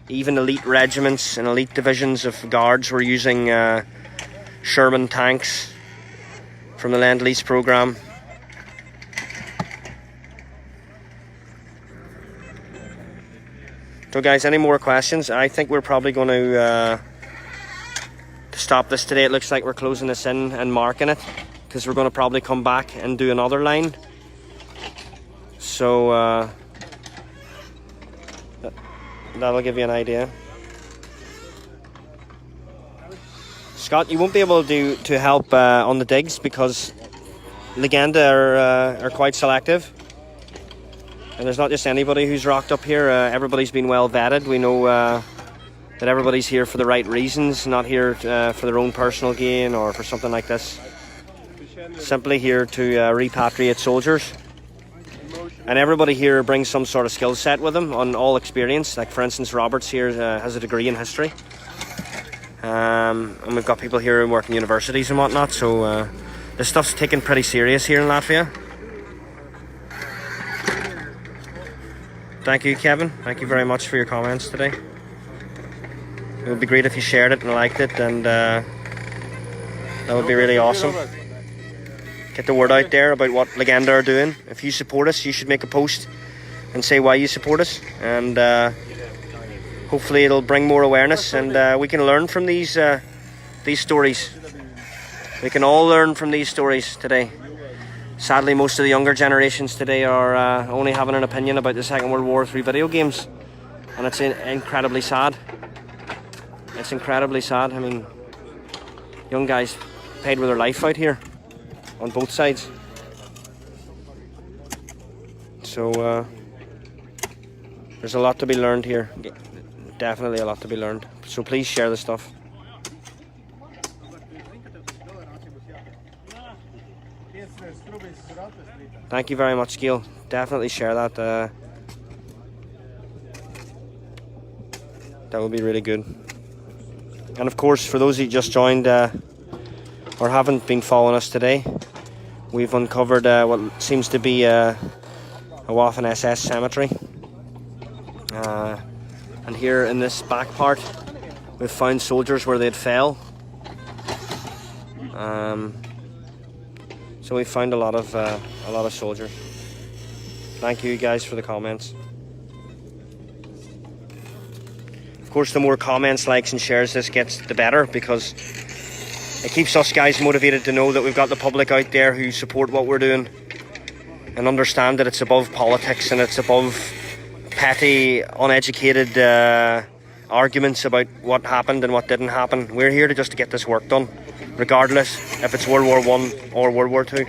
Even elite regiments and elite divisions of guards were using Sherman tanks from the Lend-Lease program. So guys, any more questions? I think we're probably going to stop this today. It looks like we're closing this in and marking it, because we're going to probably come back and do another line So that'll give you an idea. Scott, you won't be able to help on the digs because Legenda are quite selective. And there's not just anybody who's rocked up here. Everybody's been well vetted. We know that everybody's here for the right reasons, not here for their own personal gain or for something like this. Simply here to repatriate soldiers. And everybody here brings some sort of skill set with them on all experience. Like for instance, Roberts here has a degree in history. And we've got people here who work in universities and whatnot. So this stuff's taken pretty serious here in Latvia. Thank you, Kevin. Thank you very much for your comments today. It would be great if you shared it and liked it, and that would be really awesome. Get the word out there about what Legenda are doing. If you support us, you should make a post and say why you support us, and hopefully it'll bring more awareness, and we can learn from these stories. We can all learn from these stories today. Sadly, most of the younger generations today are only having an opinion about the Second World War through video games, and it's incredibly sad. It's incredibly sad. I mean, young guys paid with their life out here on both sides. So there's a lot to be learned here. Definitely a lot to be learned. So please share the stuff. Thank you very much, Gil. Definitely share that. That would be really good. And of course, for those who just joined or haven't been following us today, we've uncovered what seems to be a Waffen-SS cemetery. And here in this back part, we've found soldiers where they'd fell. So we found a lot of soldiers. Thank you guys for the comments. Of course, the more comments, likes and shares this gets, the better, because it keeps us guys motivated to know that we've got the public out there who support what we're doing and understand that it's above politics and it's above petty, uneducated arguments about what happened and what didn't happen. We're here to get this work done, regardless if it's World War I or World War II.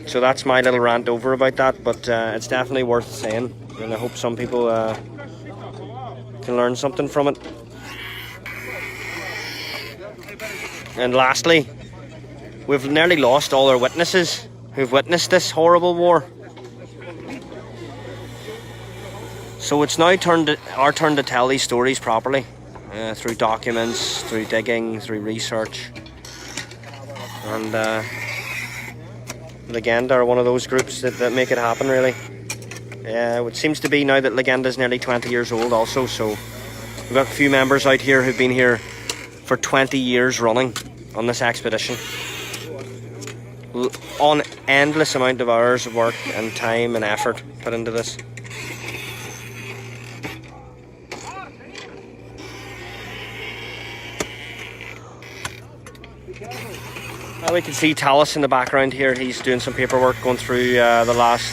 So that's my little rant over about that, but it's definitely worth saying, and I hope some people can learn something from it. And lastly, we've nearly lost all our witnesses who've witnessed this horrible war. So it's now our turn to tell these stories properly, through documents, through digging, through research. And Legenda are one of those groups that make it happen, really. It seems to be now that Legenda is nearly 20 years old also, so we've got a few members out here who've been here for 20 years running on this expedition. On endless amount of hours of work and time and effort put into this. We can see Tallis in the background here. He's doing some paperwork, going through the last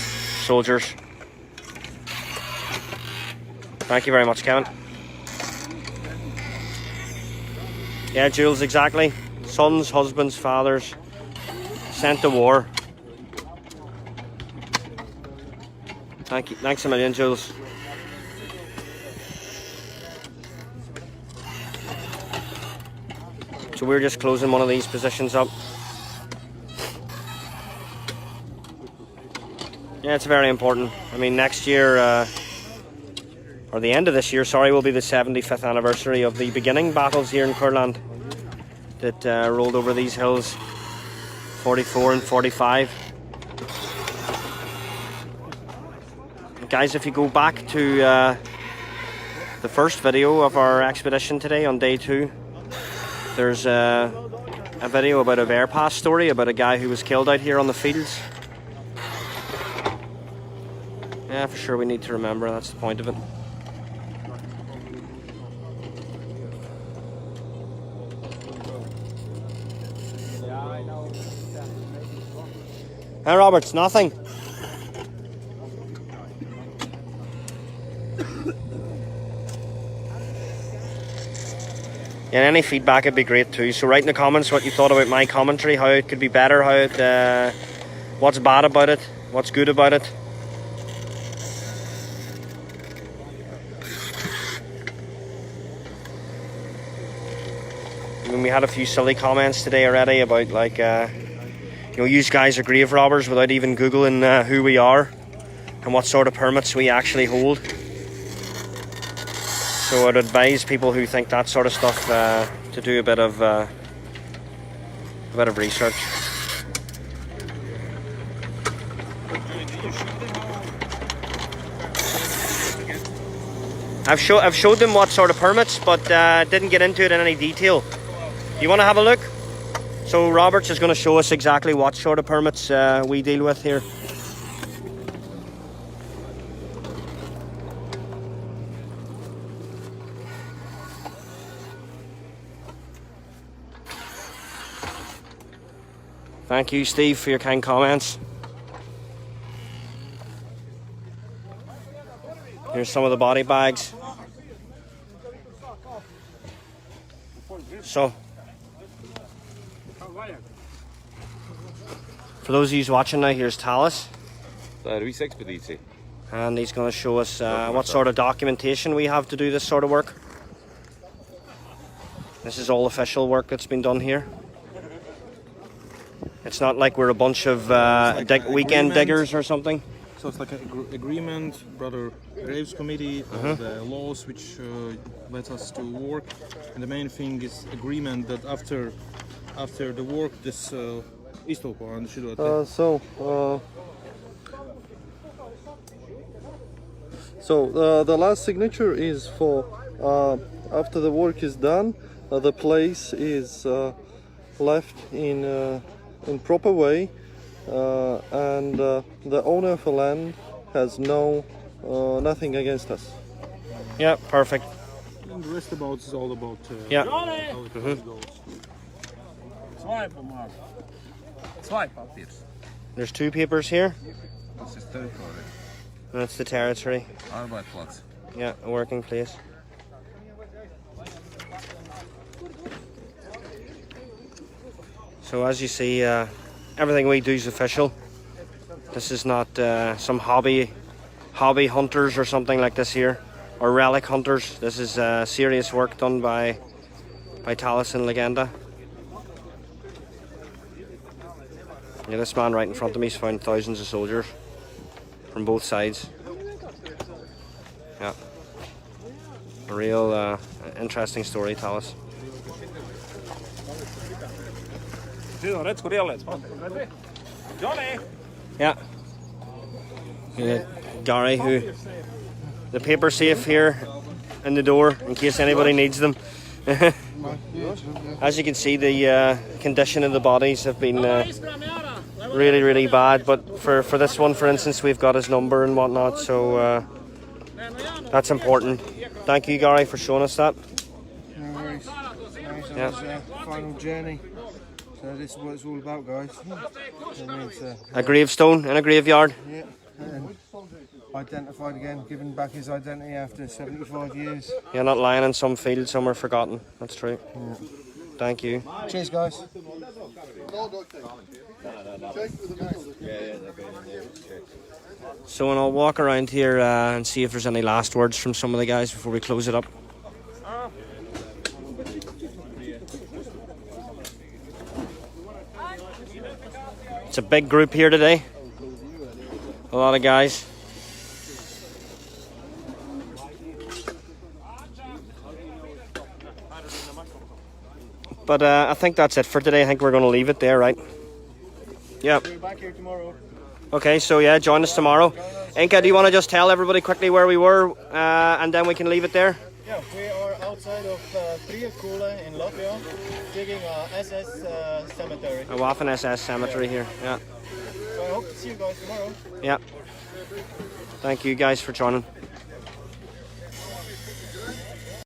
soldiers. Thank you very much, Kevin. Yeah, Jules, exactly. Sons, husbands, fathers, sent to war. Thank you. Thanks a million, Jules. So we're just closing one of these positions up. Yeah, it's very important. I mean, next year, or the end of this year, sorry, will be the 75th anniversary of the beginning battles here in Courland that rolled over these hills, 44 and 45. Guys, if you go back to the first video of our expedition today on day 2, there's a video about a Verpass story about a guy who was killed out here on the fields. Yeah, for sure we need to remember, that's the point of it. Hey Roberts, nothing. Yeah, any feedback would be great too. So write in the comments what you thought about my commentary, how it could be better, how it, what's bad about it, what's good about it. I mean, we had a few silly comments today already about like, you know, you guys are grave robbers without even Googling who we are and what sort of permits we actually hold. So I'd advise people who think that sort of stuff to do a bit of research. I've showed them what sort of permits, but didn't get into it in any detail. You want to have a look? So Roberts is going to show us exactly what sort of permits we deal with here. Thank you, Steve, for your kind comments. Here's some of the body bags. So, for those of you watching now, here's Tallis. And he's going to show us what sort of documentation we have to do this sort of work. This is all official work that's been done here. It's not like we're a bunch of weekend diggers or something. So it's like an agreement, Brother Graves Committee, the laws which let us to work. And the main thing is agreement that after the work, this So the last signature is for after the work is done, the place is left in proper way, and the owner of the land has nothing against us. Yeah, perfect. And the rest about is all about yeah. How it goes. There's two papers here. This is territory. That's the territory. Arbeitsplatz. Yeah, a working place. So as you see, everything we do is official. This is not some hobby hunters or something like this here, or relic hunters. This is serious work done by Tallis and Legenda. Yeah, this man right in front of me has found thousands of soldiers from both sides. Yeah, a real interesting story, Tallis. Yeah. Gary, who the paper safe here in the door in case anybody needs them. As you can see, the condition of the bodies have been really, really bad. But for this one, for instance, we've got his number and whatnot, so that's important. Thank you, Gary, for showing us that. No worries. Nice. Yeah. Final journey. So this is what it's all about, guys. A gravestone in a graveyard. Yeah, and identified again, giving back his identity after 75 years. You're not lying in some field somewhere forgotten. That's true. Yeah. Thank you. Cheers, guys. So, and I'll walk around here and see if there's any last words from some of the guys before we close it up. It's a big group here today. A lot of guys. But I think that's it for today. I think we're going to leave it there, right? Yeah. We're back here tomorrow. Okay, so yeah, join us tomorrow. Inka, do you want to just tell everybody quickly where we were and then we can leave it there? Yeah, we are outside of Courland in Latvia, digging a SS cemetery. A Waffen-SS cemetery here, yeah. So I hope to see you guys tomorrow. Yeah. Thank you guys for joining.